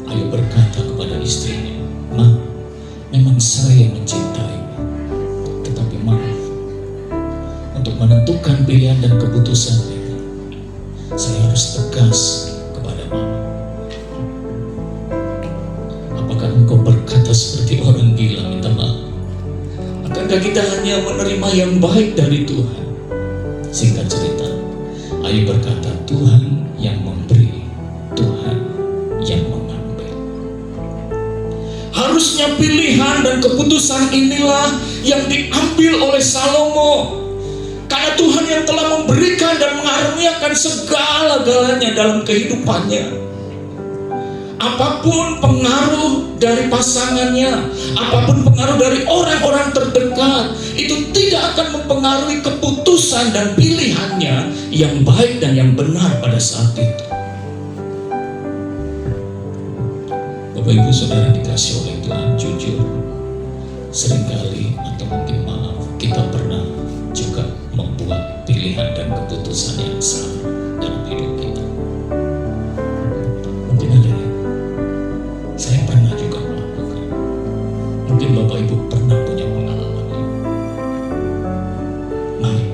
Ayub berkata kepada istrinya, "Ma, memang saya mencintaimu, tetapi maaf, untuk menentukan pilihan dan keputusan ini, saya harus tegas kepada Mama. Apakah engkau berkata seperti orang gila minta maaf? Akankah kita hanya menerima yang baik dari Tuhan?" Singkat cerita, Ayub berkata, Tuhan yang memberi, Tuhan yang mengambil. Harusnya pilihan dan keputusan inilah yang diambil oleh Salomo. Karena Tuhan yang telah memberikan dan mengaruniakan segala-galanya dalam kehidupannya. Apapun pengaruh dari pasangannya, apapun pengaruh dari orang-orang terdekat, itu tidak akan mempengaruhi keputusan dan pilihannya yang baik dan yang benar pada saat itu. Bapak Ibu Saudara dikasih oleh Tuhan, jujur, seringkali atau mungkin maaf, kita pernah juga membuat pilihan dan keputusan yang salah dalam hidup kita. Mungkin ada ya, saya pernah juga melakukan. Mungkin Bapak Ibu pernah punya pengalaman ini. Mari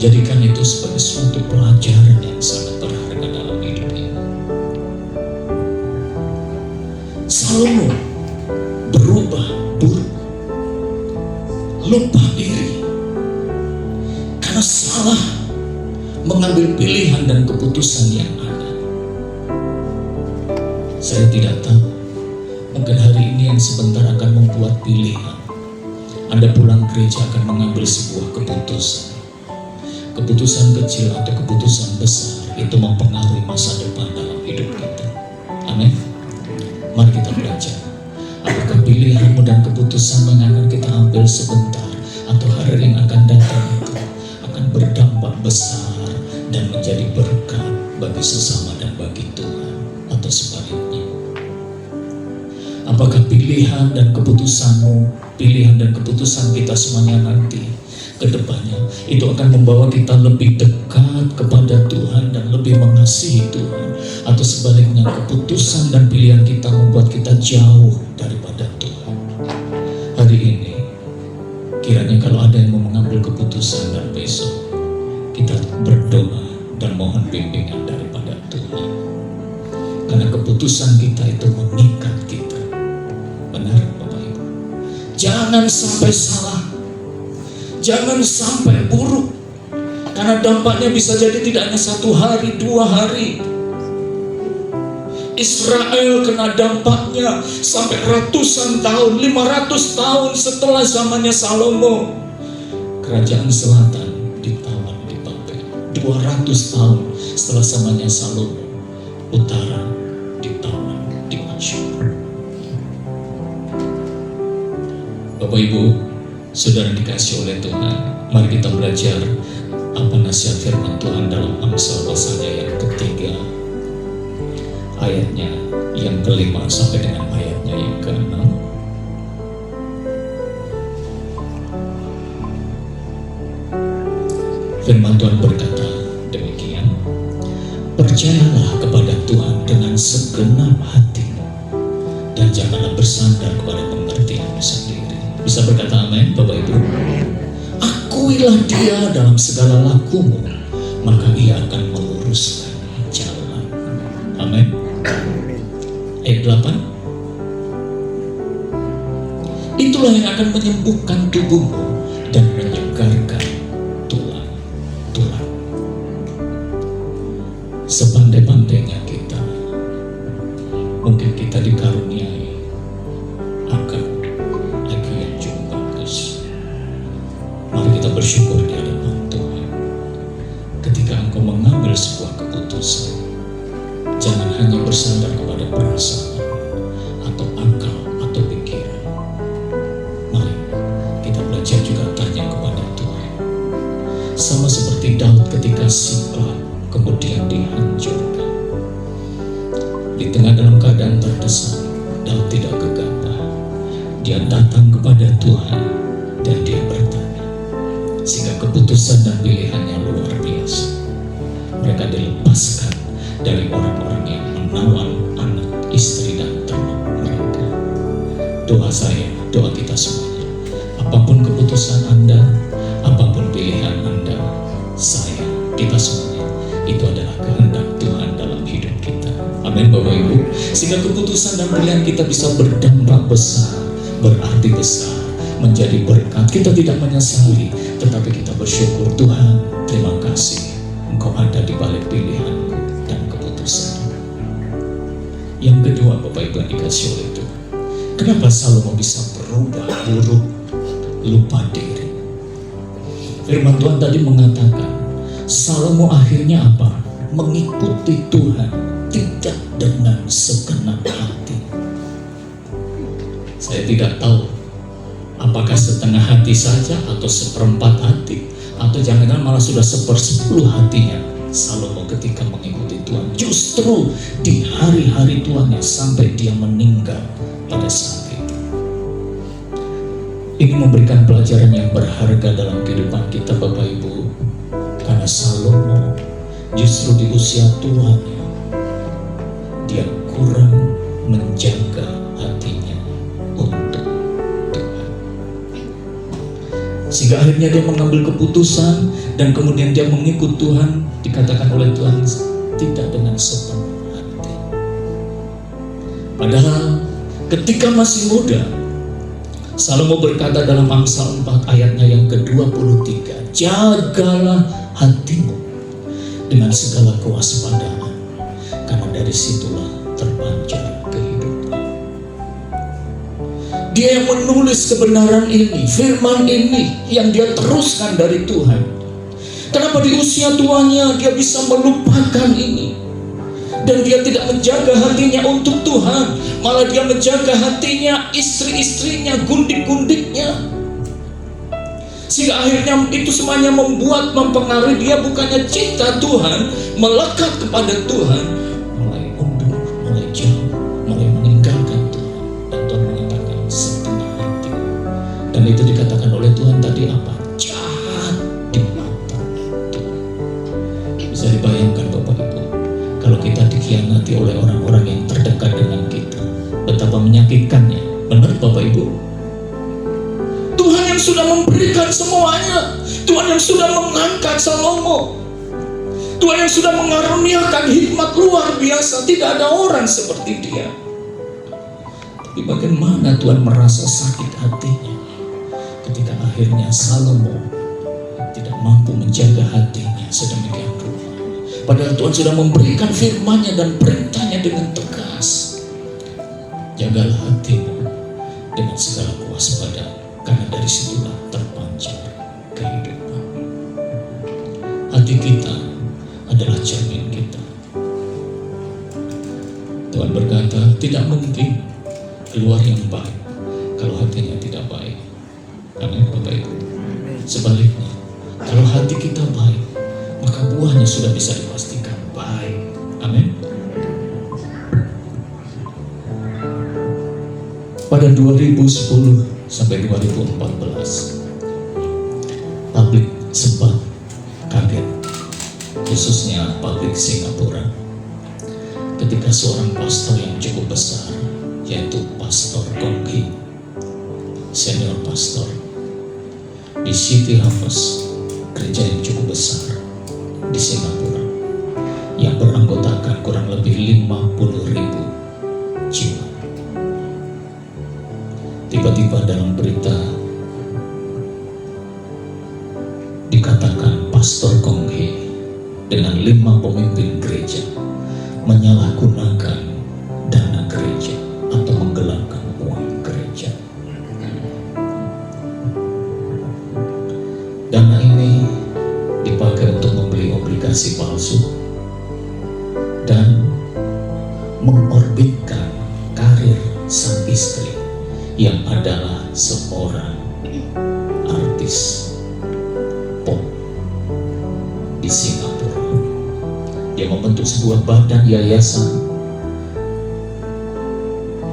jadikan itu sebagai suatu pelajaran yang sangat berharga dalam hidup ini. Salomo berubah buruk, lupa diri, karena salah mengambil pilihan dan keputusan yang ada. Saya tidak tahu, mungkin hari ini yang sebentar akan membuat pilihan. Anda pulang gereja akan mengambil sebuah keputusan. Keputusan kecil atau keputusan besar itu mempengaruhi masa depan dalam hidup kita. Amin. Mari kita belajar. Apakah pilihanmu dan keputusan yang akan kita ambil sebentar atau hari yang akan datang itu akan berdampak besar dan menjadi berkat bagi sesama dan bagi Tuhan, atau sebaliknya? Apakah pilihan dan keputusanmu, pilihan dan keputusan kita semuanya nanti ke depannya itu akan membawa kita lebih dekat kepada Tuhan dan lebih mengasihi Tuhan, atau sebaliknya keputusan dan pilihan kita membuat kita jauh daripada Tuhan? Hari ini kiranya kalau ada yang mau mengambil keputusan dan besok kita berdoa dan mohon bimbingan daripada Tuhan, karena keputusan kita itu mengikat kita. Benar Bapak Ibu? Jangan sampai salah, jangan sampai buruk, karena dampaknya bisa jadi tidak hanya 1 hari, 2 hari. Israel kena dampaknya sampai ratusan tahun, 500 tahun setelah zamannya Salomo. Kerajaan selatan ditawan di Babel 200 tahun setelah zamannya Salomo. Utara ditawan di Asyur. Bapak Ibu Saudara dikasih oleh Tuhan, mari kita belajar apa nasihat firman Tuhan dalam Amsal pasalnya yang ketiga, ayatnya yang kelima sampai dengan ayatnya yang keenam. Firman Tuhan berkata demikian, percayalah kepada Tuhan dengan segenap hatimu dan janganlah bersandar kepada pengertianmu sendiri. Bisa berkata amin Bapak Ibu? Akuilah Dia dalam segala lakumu, maka Ia akan meluruskan jalan. Amin. Ayat 8, itulah yang akan menyembuhkan tubuhmu dan menyegarkan tulang-tulang. Sepandai-pandainya kita, mungkin kita dikaruniai akal IQ yang cukup bagus. Mari kita bersyukur di hadapan Tuhan. Ketika engkau mengambil sebuah keputusan, jangan hanya bersandar kepada perasaan atau akal atau pikiran, dia datang kepada Tuhan dan dia bertanya, sehingga keputusan dan pilihannya luar biasa. Mereka dilepaskan dari orang-orang yang menawan anak, istri, dan ternak mereka. Doa saya, doa kita semuanya, apapun keputusan Anda, apapun pilihan Anda, saya, kita semuanya, itu adalah kehendak Tuhan dalam hidup kita. Amin Bapak Ibu. Sehingga keputusan dan pilihan kita bisa berdampak besar, berarti besar, menjadi berkat. Kita tidak menyesali, tetapi kita bersyukur. Tuhan, terima kasih Engkau ada di balik pilihanku dan keputusan. Yang kedua Bapak Ibu yang dikasih oleh Tuhan, kenapa Salomo bisa berubah buruk, lupa diri? Firman Tuhan tadi mengatakan, Salomo akhirnya apa? Mengikuti Tuhan, tidak dengan segenap hati. Saya tidak tahu apakah setengah hati saja atau seperempat hati, atau jangan-jangan malah sudah 1/10 hatinya Salomo ketika mengikuti Tuhan. Justru di hari-hari tuanya sampai dia meninggal pada saat itu. Ini memberikan pelajaran yang berharga dalam kehidupan kita Bapak Ibu. Karena Salomo justru di usia tuanya dia kurang menjaga hatinya untuk Tuhan. Sehingga akhirnya dia mengambil keputusan dan kemudian dia mengikut Tuhan, dikatakan oleh Tuhan tidak dengan sepenuh hati. Padahal ketika masih muda, Salomo berkata dalam Amsal 4 ayatnya yang ke-23, jagalah hatimu dengan segala kewaspadaan, karena dari situlah terpancar kehidupan. Dia yang menulis kebenaran ini, firman ini yang dia teruskan dari Tuhan. Kenapa di usia tuanya dia bisa melupakan ini? Dan dia tidak menjaga hatinya untuk Tuhan, malah dia menjaga hatinya, istri-istrinya, gundik-gundiknya. Sehingga akhirnya itu semuanya mempengaruhi dia, bukannya cinta Tuhan, melekat kepada Tuhan, mulai mundur, mulai jauh, mulai meninggalkan Tuhan. Dan Tuhan mengatakan setengah hati. Dan itu dikatakan oleh Tuhan tadi apa? Jahat di mata Tuhan. Bisa dibayangkan Bapak Ibu, kalau kita dikhianati oleh orang-orang yang terdekat dengan kita, betapa menyakitkannya. Benar Bapak Ibu? Tuhan yang sudah memberikan semuanya, Tuhan yang sudah mengangkat Salomo, Tuhan yang sudah mengaruniakan hikmat luar biasa, tidak ada orang seperti dia. Tapi bagaimana Tuhan merasa sakit hatinya ketika akhirnya Salomo tidak mampu menjaga hatinya sedemikian rupa. Padahal Tuhan sudah memberikan firman-Nya dan perintahnya dengan tegas. Jagalah hatimu dengan segala kewaspadaan, karena dari situlah terpancar kehidupan. Hati kita adalah cermin kita. Tuhan berkata, tidak mungkin keluar yang baik kalau hatinya tidak baik. Amin Bapak Ibu. Sebaliknya, kalau hati kita baik, maka buahnya sudah bisa dipastikan baik. Amin. Pada 2010 sampai 2014, publik sempat kaget, khususnya publik Singapura, ketika seorang pastor yang cukup besar, yaitu Pastor Kong Hee, senior pastor di City Harvest, gereja yang cukup besar di Singapura, yang beranggotakan kurang lebih 50.000 jiwa. Tiba-tiba dalam berita dikatakan Pastor Kong Hee dengan 5 pemimpin gereja menyalahgunakan dana gereja atau menggelapkan uang gereja. Dana ini dipakai untuk membeli obligasi palsu dan mengorbitkan karir sang istri yang adalah seorang artis pop di Singapura. Dia membentuk sebuah badan yayasan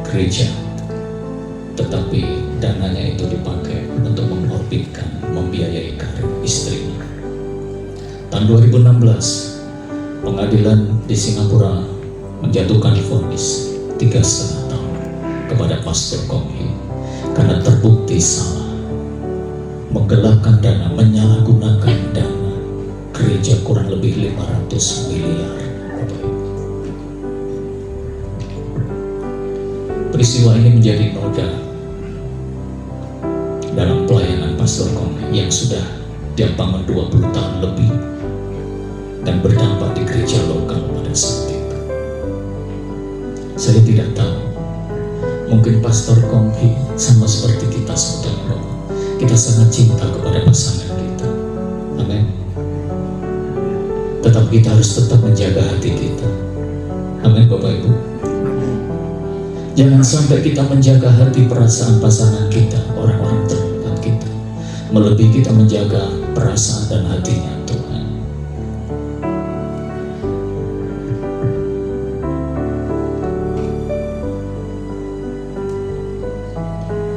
gereja, tetapi tetapi dananya itu dipakai untuk mengorbitkan, membiayai karir istrinya. Tahun 2016, pengadilan di Singapura menjatuhkan vonis 3,5 tahun kepada Pastor Kong Hee karena terbukti salah menggelapkan dana, menyalahgunakan dana gereja kurang lebih 500 miliar. Peristiwa ini menjadi noda dalam pelayanan Pastor Kong yang sudah dia bangun 20 tahun lebih dan berdampak di gereja lokal pada saat itu. Saya tidak tahu, mungkin Pastor Kong Hee sama seperti kita sebetulnya, kita sangat cinta kepada pasangan kita. Amin. Tetapi kita harus tetap menjaga hati kita. Amin, Bapak Ibu. Jangan sampai kita menjaga hati perasaan pasangan kita, orang-orang terdekat kita, melebihi kita menjaga perasaan dan hatinya Tuhan.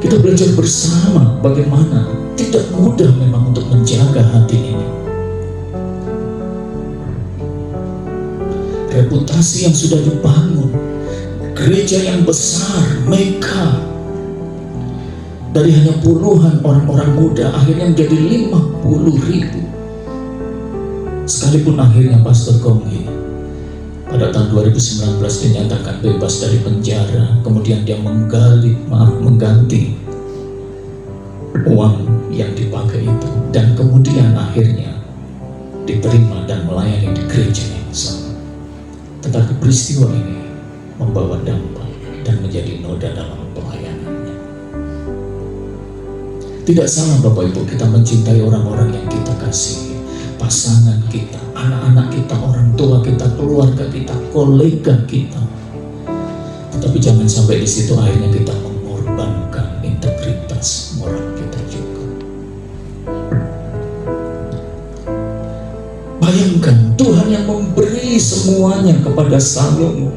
Kita belajar bersama bagaimana tidak mudah memang untuk menjaga hati ini. Reputasi yang sudah dibangun, gereja yang besar, mega, dari hanya puluhan orang-orang muda akhirnya menjadi 50.000. Sekalipun akhirnya Pastor Kong Hee pada tahun 2019 dinyatakan bebas dari penjara, kemudian dia mengganti uang yang dipakai itu, dan kemudian akhirnya diterima dan melayani di gereja yang sama. Tetapi peristiwa ini membawa dampak dan menjadi noda dalam pelayanannya. Tidak salah Bapak Ibu kita mencintai orang-orang yang kita kasih, pasangan kita, anak-anak kita, orang tua kita, keluarga kita, kolega kita. Tetapi jangan sampai di situ akhirnya kita mengorbankan integritas moral kita juga. Bayangkan Tuhan yang memberi semuanya kepada Salomo.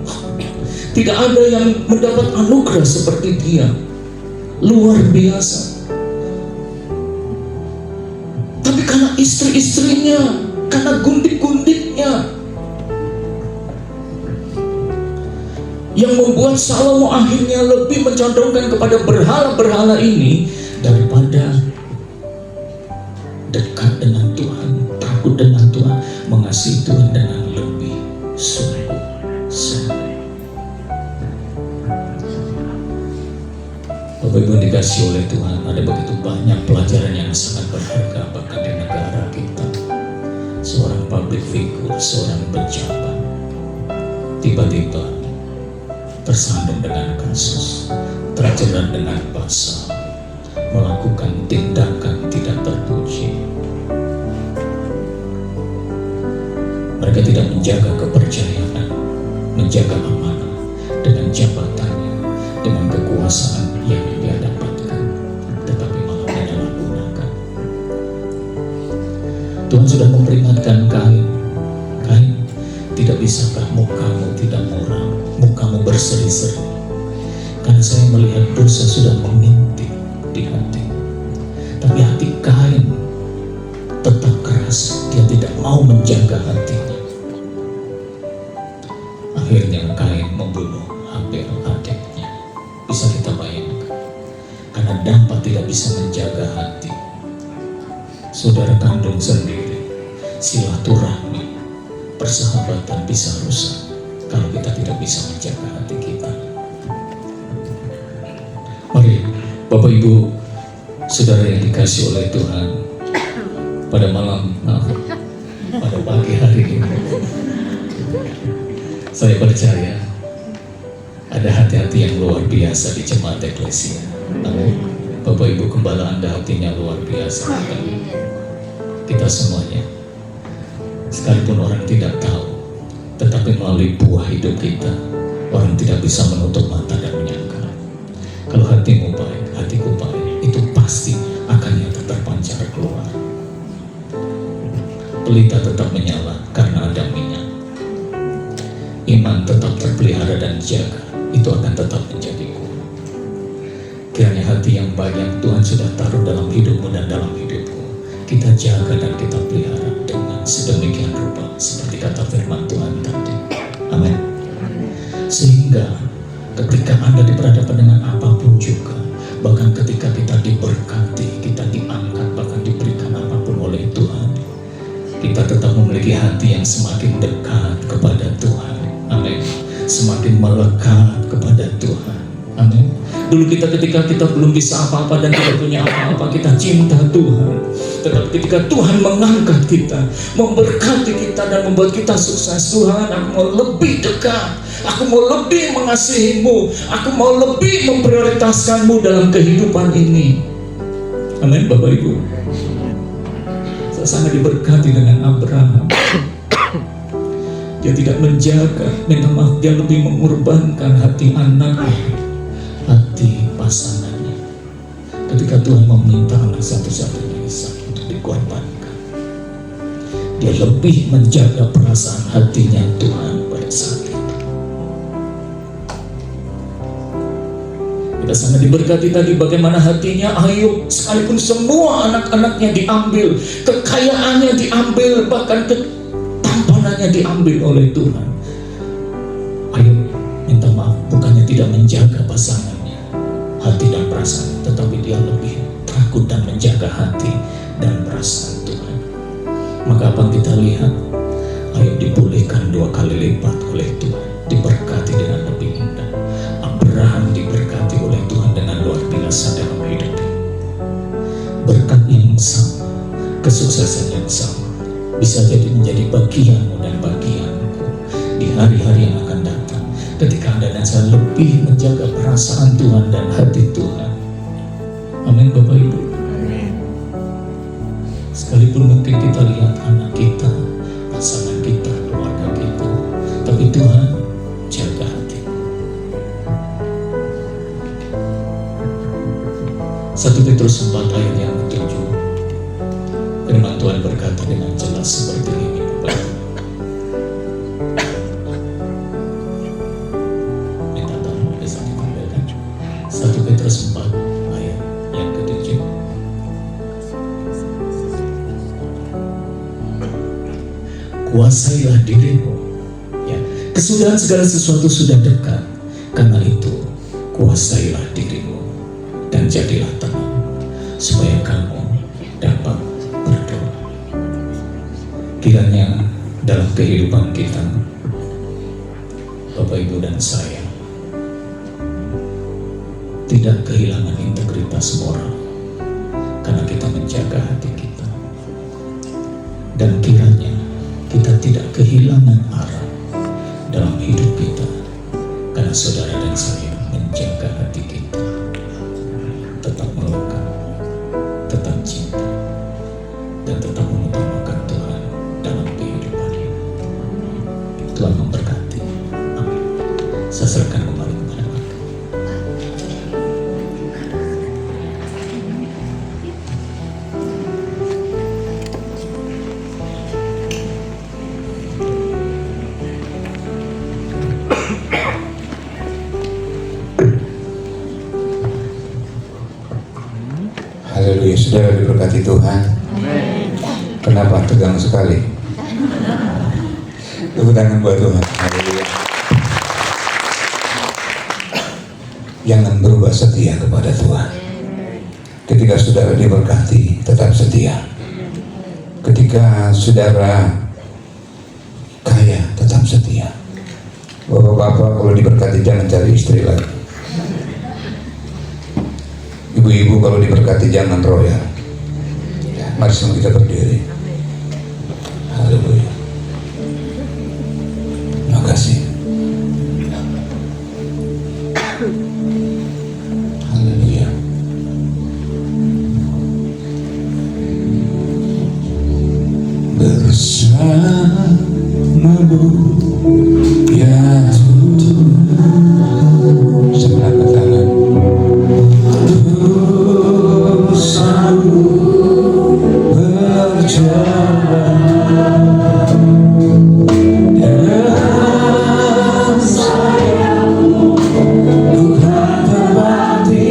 Tidak ada yang mendapat anugerah seperti dia. Luar biasa. Tapi karena istri-istrinya, karena gundik-gundiknya, yang membuat Salomo akhirnya lebih mencondongkan kepada berhala-berhala ini daripada dekat dengan Tuhan, takut dengan Tuhan, mengasihi Tuhan dengan lebih sungguh-sungguh. Bapak Ibu dikasih oleh Tuhan, ada begitu banyak pelajaran yang sangat berharga bahkan di negara kita. Seorang public figure, seorang pejabat, tiba-tiba tersandung dengan kasus, terjerat dengan pasal, melakukan tindakan tidak terpuji. Mereka tidak menjaga kepercayaan, menjaga amanah dengan jabatannya, dengan kekuasaan yang dia dapatkan, tetapi malah menyalahgunakan. Tuhan sudah memperingatkan Kain, Kain, tidak bisakah mukamu tidak muram, mukamu berseri-seri, karena saya melihat dosa sudah mengintip di hati. Tapi hati Kain tetap keras, dia tidak mau menjaga hatinya. Akhirnya Kain membunuh Habel adiknya. Bisa kita bayangkan, karena dampak tidak bisa menjaga hati. Saudara kandung sendiri, silaturahmi, persahabatan bisa rusak kalau kita tidak bisa menjaga hati kita. Mari Bapak Ibu, saudara yang dikasih oleh Tuhan, pada pada pagi hari ini, saya percaya ada hati-hati yang luar biasa di jemaat Eklesia. Namun Bapak Ibu Gembala, Anda hatinya luar biasa. Kita semuanya, sekalipun orang tidak tahu, tetapi melalui buah hidup kita, orang tidak bisa menutup mata dan menyangka. Kalau hatimu baik, hatiku baik, itu pasti akan nyata terpancar keluar. Pelita tetap menyala karena ada minyak. Iman tetap terpelihara dan jaga, itu akan tetap menjadi kuat. Kiranya hati yang baik yang Tuhan sudah taruh dalam hidupmu dan dalam hidupku, kita jaga dan kita pelihara dengan sedemikian rupa seperti kata firman Tuhan tadi. Amin. Sehingga ketika Anda diperhadapkan dengan apapun juga, bahkan ketika kita diberkati, kita diangkat, bahkan diberikan apapun oleh Tuhan, kita tetap memiliki hati yang semakin dekat kepada Tuhan. Amin. Semakin melekat kepada Tuhan. Amin. Dulu ketika kita belum bisa apa-apa dan tidak punya apa-apa, kita cinta Tuhan. Tetapi ketika Tuhan mengangkat kita, memberkati kita dan membuat kita sukses, Tuhan, aku mau lebih dekat, aku mau lebih mengasihimu, aku mau lebih memprioritaskanmu dalam kehidupan ini. Amin, Bapak Ibu. Saya sangat diberkati dengan Abraham. Dia tidak menjaga, minta maaf, dia lebih mengorbankan hati anaknya, hati pasangannya. Ketika Tuhan meminta anak satu-satunya Ishak untuk dikorbankan, dia lebih menjaga perasaan hatinya Tuhan pada saat itu. Kita sangat diberkati tadi bagaimana hatinya Ayub, sekalipun semua anak-anaknya diambil, kekayaannya diambil, bahkan ketampanannya diambil oleh Tuhan. Ayub minta maaf, bukannya tidak menjaga pasangannya, hati dan perasaan, tetapi dia lebih takut dan menjaga hati dan perasaan Tuhan. Maka apa kita lihat? Ayub dipulihkan 2 kali lipat oleh Tuhan, diberkati dengan lebih indah. Abraham diberkati oleh Tuhan dengan luar biasa dalam hidupnya. Berkat yang sama, kesuksesan yang sama, bisa jadi menjadi bagianmu dan bagianku di hari-hari yang akan datang, ketika Anda dan saya lebih menjaga perasaan Tuhan dan hati Tuhan. Amin, Bapak Ibu. Sekalipun mungkin kita lihat anak kita, pasangan kita, keluarga kita, tapi Tuhan jaga hati. 1 Petrus 4 ayat yang ke-7, firman Tuhan berkata dengan jelas seperti ini, Bapak Ibu. Minta tolong bisa ditampilkan 1 Petrus 4 ayat yang ke-7. Kuasailah dirimu, ya. Kesudahan segala sesuatu sudah dekat. Karena itu kuasailah dirimu dan jadilah tenang, supaya kamu dapat berdoa. Kiranya dalam kehidupan kita, Bapak Ibu dan saya, tidak kehilangan integritas moral karena kita menjaga hati kita, dan kiranya kita tidak kehilangan arah dalam hidup kita karena saudara dan saya menjaga hati kita tetap melekat, tetap cinta, dan tetap mengutamakan Tuhan dalam kehidupan ini. Tuhan memberkati. Amin. Saya serahkan kembali kepada Tuhan. Haleluya, saudara diberkati Tuhan. Kenapa tegang sekali? Tepuk tangan buat Tuhan. Haleluya. Jangan berubah setia kepada Tuhan. Ketika saudara diberkati, tetap setia. Ketika saudara kaya, tetap setia. Bapak-bapak kalau diberkati jangan cari istri lagi. Ibu-ibu kalau diberkati jangan royal. Ya, mari semua kita berdiri. Haleluya. Terima kasih. Haleluya. Bersamamu ya Tuhan. Saya angkat tangan. Bukan terbati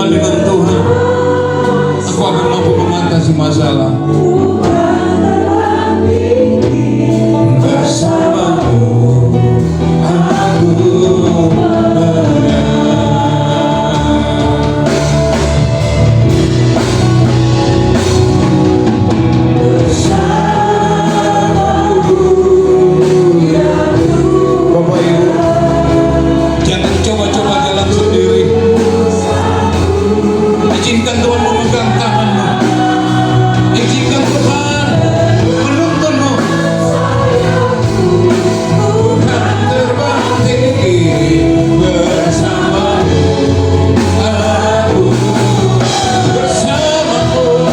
bersama dengan Tuhan, aku akan mampu mengatasi masalah. Bersamamu aku menang. Bapak Ibu, jangan coba-coba jalan sendiri. Izinkan Tuhan memegang tanganmu. Izinkan Tuhan menuntunmu. Tuhan terbang tinggi bersamamu. Aku bersamamu.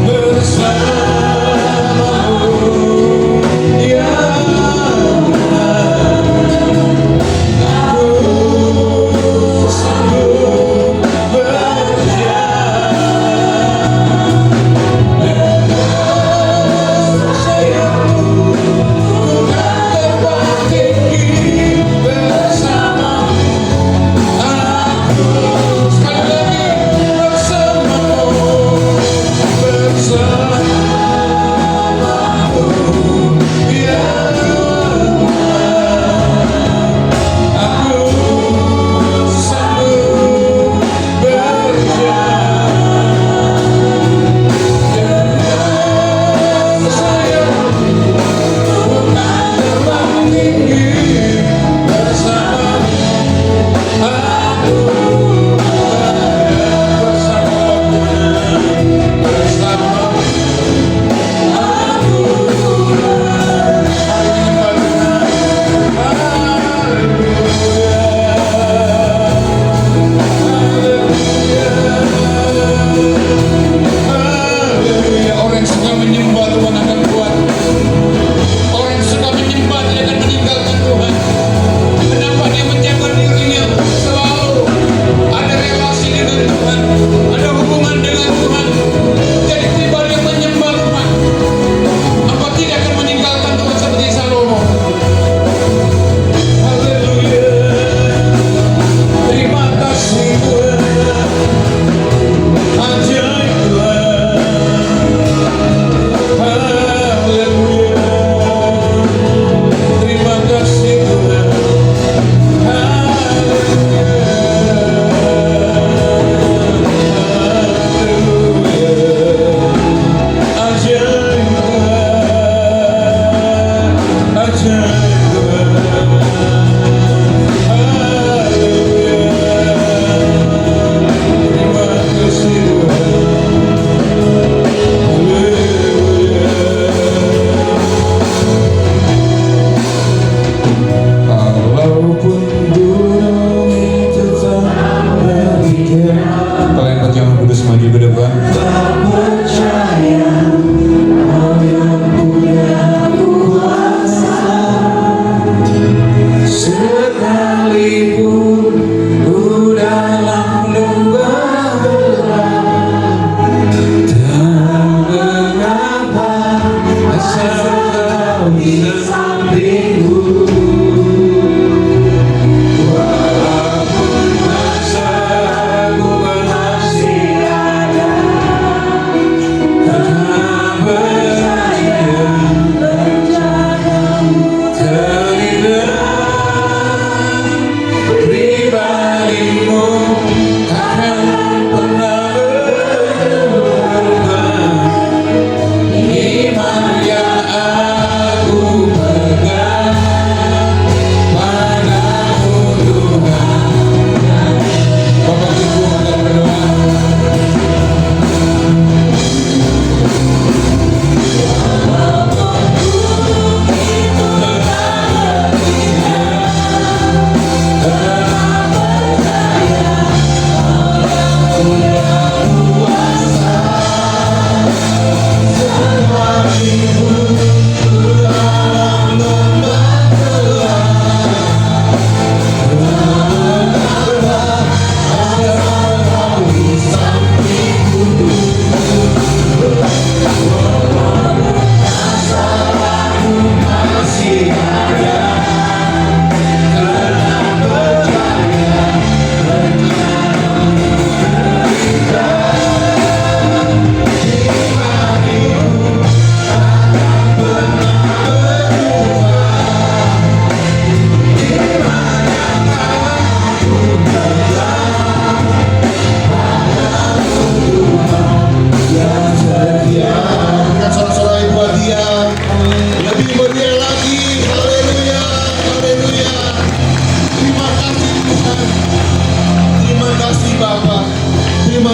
Bersamamu. Ya Tuhan. Aku sanggup bersamamu.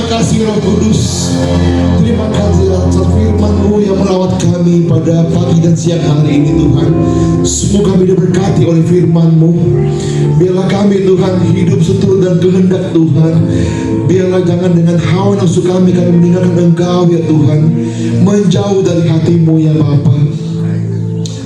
kasih Roh Kudus. Terima kasih atas firman-Mu yang melawat kami pada pagi dan siang hari ini Tuhan. Semoga kami diberkati oleh firman-Mu. Biarlah kami Tuhan hidup seturut dan kehendak Tuhan. Biarlah jangan dengan hawa nafsu kami meninggalkan Engkau ya Tuhan. Menjauh dari hati-Mu ya Bapa.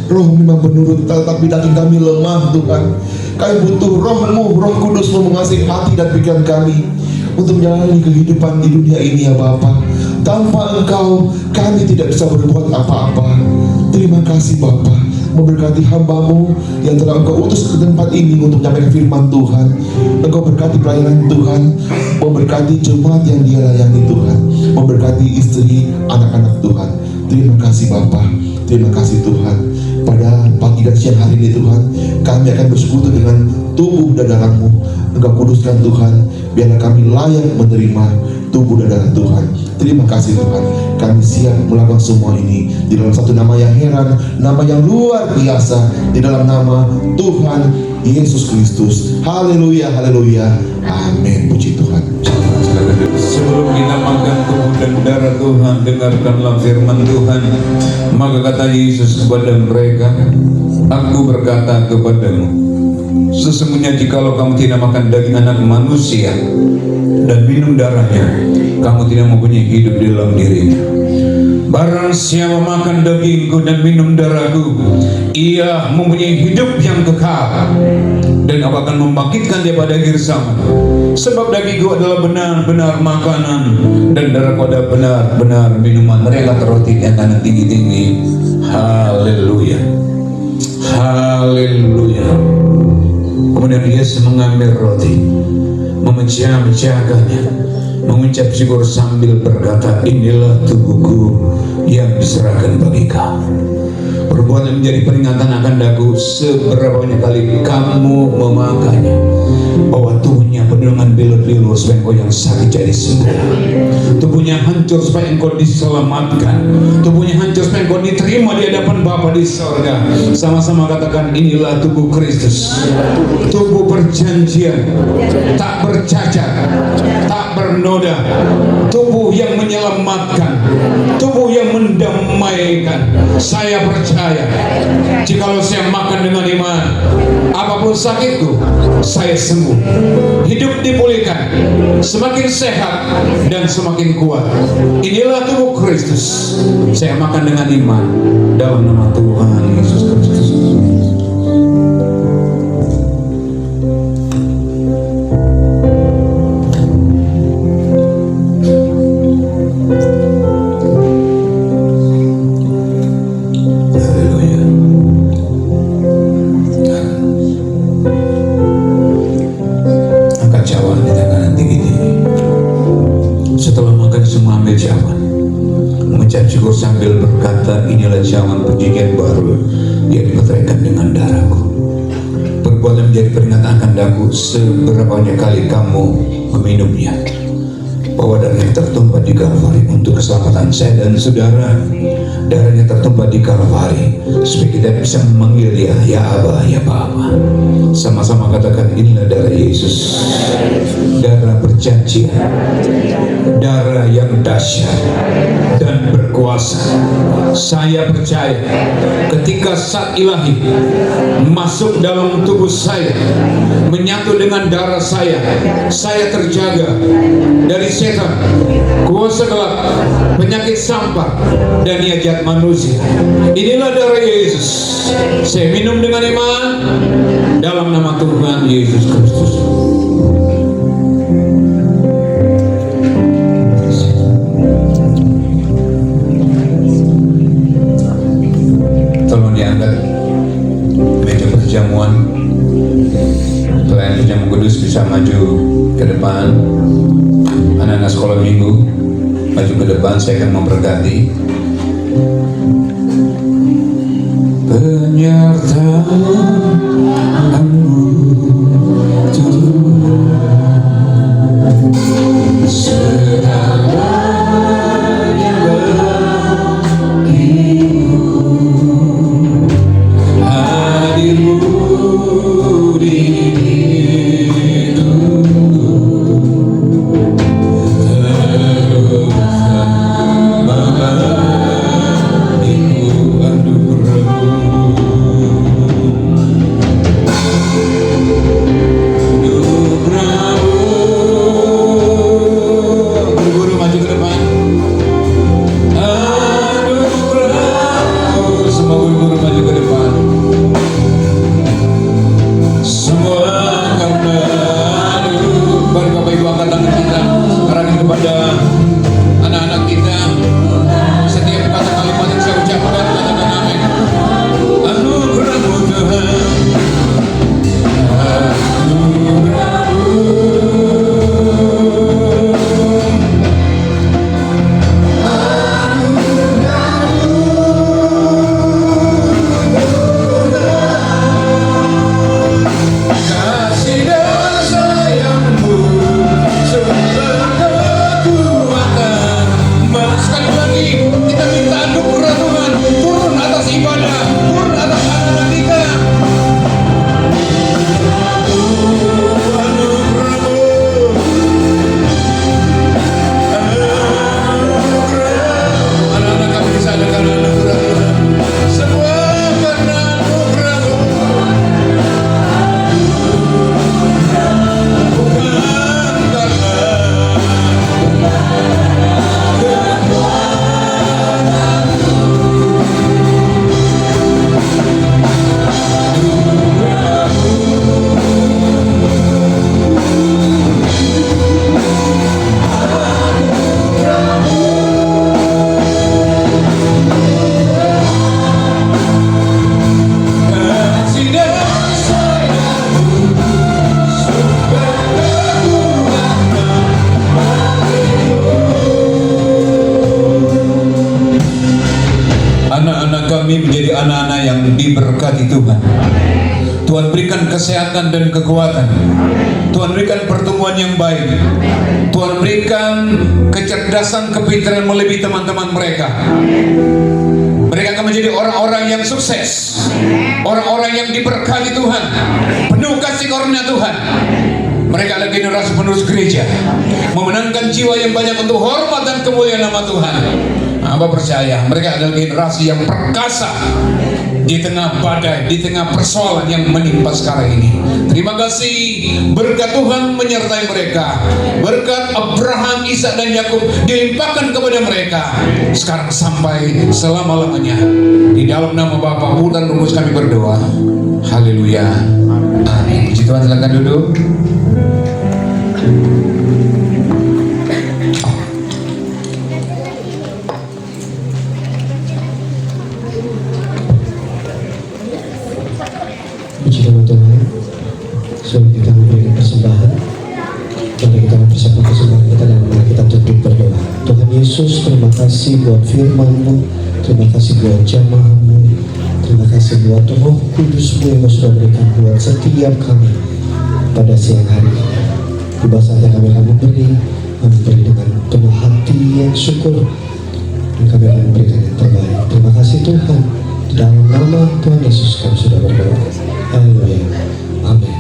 Roh memang menurut, tetapi daging kami lemah Tuhan. Kami butuh Roh-Mu, Roh Kudus-Mu mengasih hati dan pikiran kami untuk menjalani kehidupan di dunia ini ya Bapa. Tanpa Engkau kami tidak bisa berbuat apa-apa. Terima kasih Bapa, memberkati hamba-Mu yang telah Engkau utus ke tempat ini untuk menyampaikan firman Tuhan. Engkau berkati pelayanan Tuhan, memberkati jemaat yang Dia layani Tuhan, memberkati istri, anak-anak Tuhan. Terima kasih Bapa, terima kasih Tuhan. Pada pagi dan siang hari ini Tuhan, kami akan bersekutu dengan tubuh dan darah-Mu. Engkau kuduskan Tuhan, biarlah kami layak menerima tubuh dan darah Tuhan. Terima kasih Tuhan, kami siap melakukan semua ini di dalam satu nama yang heran, nama yang luar biasa, di dalam nama Tuhan Yesus Kristus. Haleluya, haleluya, amin. Puji Tuhan. Sebelum kita makan tubuh dan darah Tuhan, dengarkanlah firman Tuhan. Maka kata Yesus kepada mereka, Aku berkata kepadamu, sesungguhnya jikalau kamu tidak makan daging anak manusia dan minum darahnya, kamu tidak mempunyai hidup di dalam dirinya. Barang siapa makan dagingku dan minum darahku, ia mempunyai hidup yang kekal, dan aku akan membangkitkan dia pada akhir zaman. Sebab dagingku adalah benar-benar makanan, dan darahku adalah benar-benar minuman. Mereka roti di antara tinggi-tinggi. Haleluya, haleluya. Kemudian Yesus mengambil roti, memecah-mecahkannya, mengucap syukur sambil berkata, inilah tubuhku yang diserahkan bagi kamu. Perbuatan menjadi peringatan akan daku, seberapa banyak kali kamu memakannya, bahwa tubuhnya penuh dengan bilur-bilur supaya engkau yang sakit jadi sembuh, tubuhnya hancur supaya engkau diselamatkan, tubuhnya hancur supaya engkau diterima di hadapan Bapa di sorga. Sama-sama katakan, inilah tubuh Kristus, tubuh perjanjian, tak bercacat, tak bernoda, tubuh yang menyelamatkan, tubuh yang mendamaikan. Saya percaya, jikalau saya makan dengan iman, apapun sakitku, saya sembuh, hidup dipulihkan, semakin sehat dan semakin kuat. Inilah tubuh Kristus. Saya makan dengan iman dalam nama Tuhan Yesus Kristus. Sambil berkata, inilah zaman perjanjian baru yang dimeteraikan dengan darahku. Perbuatan menjadi peringatan akan daku, seberapa banyak kali kamu meminumnya, bahwa darahnya tertumpah di Kalvari untuk keselamatan saya dan saudara. Darahnya tertumpah di Kalvari supaya kita bisa memanggil dia, ya Abba, ya Bapa. Sama-sama katakan, inilah darah Yesus, darah perjanjian, darah yang dahsyat dan berkuasa. Saya percaya ketika zat ilahi masuk dalam tubuh saya, menyatu dengan darah saya terjaga dari setan, kuasa gelap, penyakit sampar, dan niat manusia. Inilah darah Yesus. Saya minum dengan iman dalam nama Tuhan Yesus Kristus. Tolong diangkat meja perjamuan. Pelayan perjamuan kudus bisa maju ke depan. Anak-anak sekolah minggu maju ke depan, saya akan memberkati. Penyertaanmu Tuhan, segalanya bagiku, hadirmu di hidupku. kepada anak-anak kita. Setiap kata kalimat yang saya ucapkan, katakan amin. Anugerah-Mu Tuhan. Kasih dan sayang-Mu sumber kekuatan. Sekali lagi kita minta anugerah Tuhan turun atas ibadah, turun atas anak-anak kita. Anugerah-Mu, anak-anak kami disadarkan anugerah Tuhan. Semua karena anugerah-Mu. Bukan karena kasih dan sayang-Mu sumber kekuatan. Anak-anak kami menjadi anak-anak yang diberkati Tuhan. Tuhan berikan kesehatan dan kekuatan. Tuhan berikan pertumbuhan yang baik. Tuhan berikan kecerdasan, kepintaran melebihi teman-teman mereka. Mereka akan menjadi orang-orang yang sukses, orang-orang yang diberkati Tuhan, penuh kasih karunia Tuhan. Mereka adalah generasi penerus gereja, memenangkan jiwa yang banyak untuk hormat dan kemuliaan nama Tuhan. Hamba percaya mereka adalah generasi yang perkasa di tengah badai, di tengah persoalan yang menimpa sekarang ini. Terima kasih, berkat Tuhan menyertai mereka. Berkat Abraham, Ishak dan Yakub dilimpahkan kepada mereka sekarang sampai selama-lamanya. Di dalam nama Bapa, Putra dan Roh Kudus kami berdoa. Haleluya. Amin. Puji Tuhan, silakan duduk. Puji nama Tuhan. Sebelum kita memberikan persembahan, mari kita mempersiapkan persembahan kita dan mari kita tutup berdoa. Tuhan Yesus, terima kasih buat firman-Mu, terima kasih buat jamaah-Mu, terima kasih buat Roh Kudus-Mu yang sudah berikan buat setiap kami pada siang hari ini. Tiba saatnya kami akan memberi dengan penuh hati yang syukur, dan kami akan memberikan yang terbaik. Terima kasih Tuhan. Di dalam nama Tuhan Yesus kami sudah berdoa. Haleluya. Amin.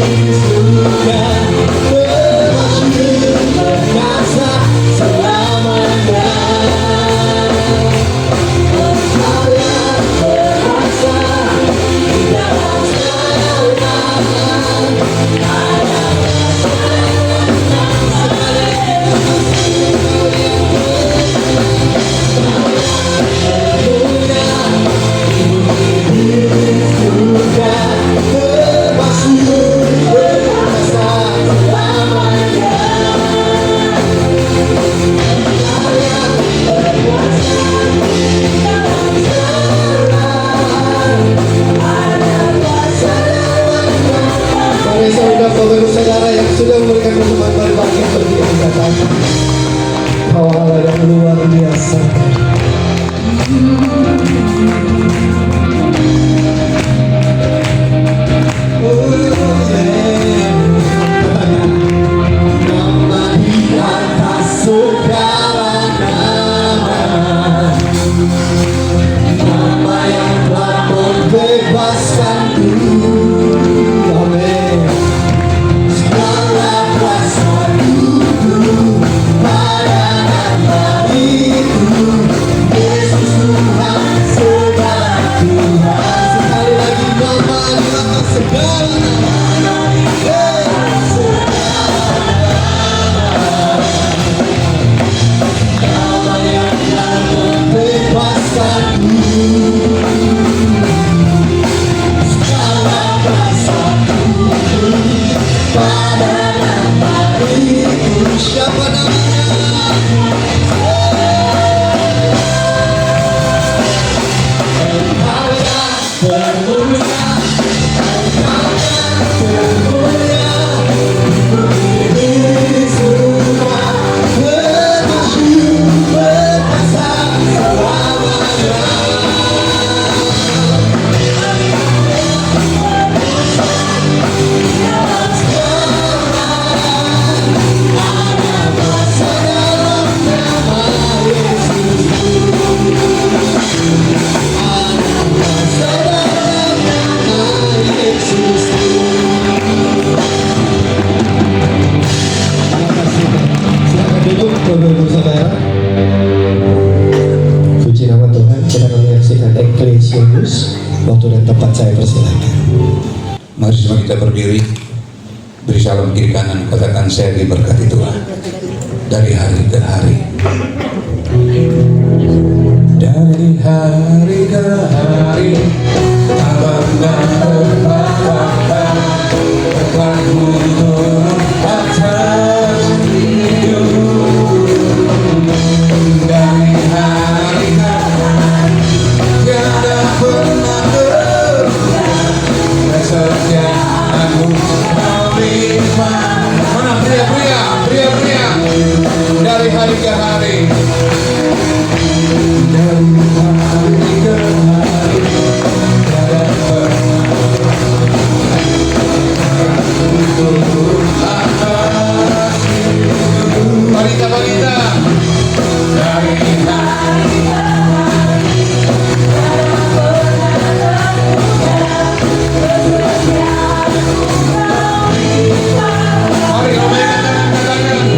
surga termasyhur perkasa selamanya. Engkau yang berkuasa di dalam segala surga termasyhur perkasa selamanya. Mari saudara-saudara saudara yang sudah memberikan persembahan pada pagi seperti yang datang. Kau Allah yang luar biasa. Nama di atas segala nama, nama yang telah membebaskanku. Amin. Segala kuasa duduk pada nama itu, Yesus Tuhan segala Tuhan. Sekali lagi nama di atas segala nama. Nama yang telah membebaskanku. Segala kuasa duduk pada nama itu. Siapa namanya? Engkau yang termulia, Engkau yang termulia, berdiri surga termasyhur perkasa selamanya. Silakan duduk Bapak-Ibu saudara. Puji nama Tuhan. Kita akan menyaksikan Ecclesiastes. Waktu dan tempat saya persilakan. Mari semua kita berdiri, beri salam kiri kanan, katakan saya diberkati Tuhan dari hari ke hari. Dari hari ke hari, abang-abang berbahagia, berkatmu turun atas hidup. Dari hari ke hari, tiada pernah berubah, kesetiaanmu kau limpah. Mana pria-pria, pria-pria, dari hari ke hari. Dari hari ke hari, tiada pernah turun atas hidup. Wanita-wanita, dari hari ke hari, mari ramaikan tangan-tangan.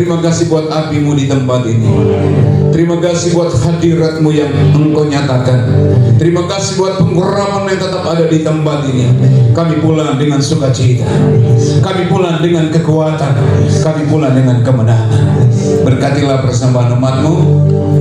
Terima kasih buat apimu di tempat ini. Terima kasih buat hadiratmu yang engkau nyatakan. Terima kasih buat pengharapan yang tetap ada di tempat ini. Kami pulang dengan sukacita. Kami pulang dengan kekuatan. Kami pulang dengan kemenangan. Berkatilah persembahan umatmu.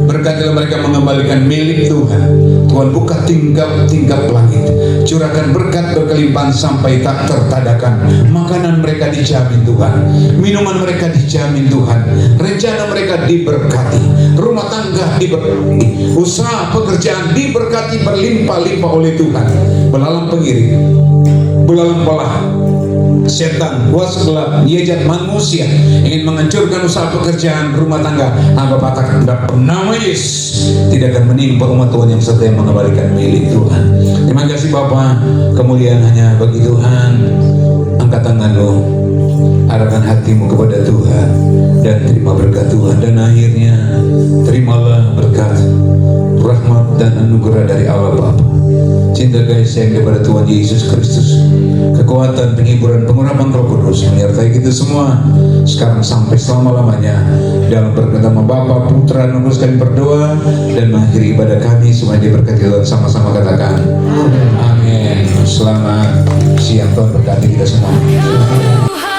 Berkatilah mereka mengembalikan milik Tuhan. Tuhan buka tingkap langit. Curahkan berkat berkelimpahan sampai tak tertadakan. Makanan mereka dijamin Tuhan. Minuman mereka dijamin Tuhan. Rencana mereka diberkati. Rumah tangga diberkati. Usaha pekerjaan diberkati berlimpah-limpah oleh Tuhan. Belalang pengiring, belalang pelah, setan, kuasa gelap, yejat manusia ingin menghancurkan usaha pekerjaan rumah tangga, hamba katakan nama Yesus tidak akan menimpa umat Tuhan yang setia mengembalikan milik Tuhan. Terima kasih Bapa, kemuliaan hanya bagi Tuhan. Angkat tanganmu, arahkan hatimu kepada Tuhan dan terima berkat Tuhan, dan akhirnya terimalah berkat, rahmat dan anugerah dari Allah Bapa, cinta kasih sayang kepada Tuhan Yesus Kristus, kekuatan, penghiburan, pengurapan Roh Kudus menyertai kita semua sekarang sampai selama-lamanya. Dalam berkat nama Bapa, Putra, dan Roh Kudus kami berdoa dan mengakhiri ibadah kami. Semuanya diberkati Tuhan, sama-sama katakan amin. Selamat siang, Tuhan berkati kita semua. Tuhan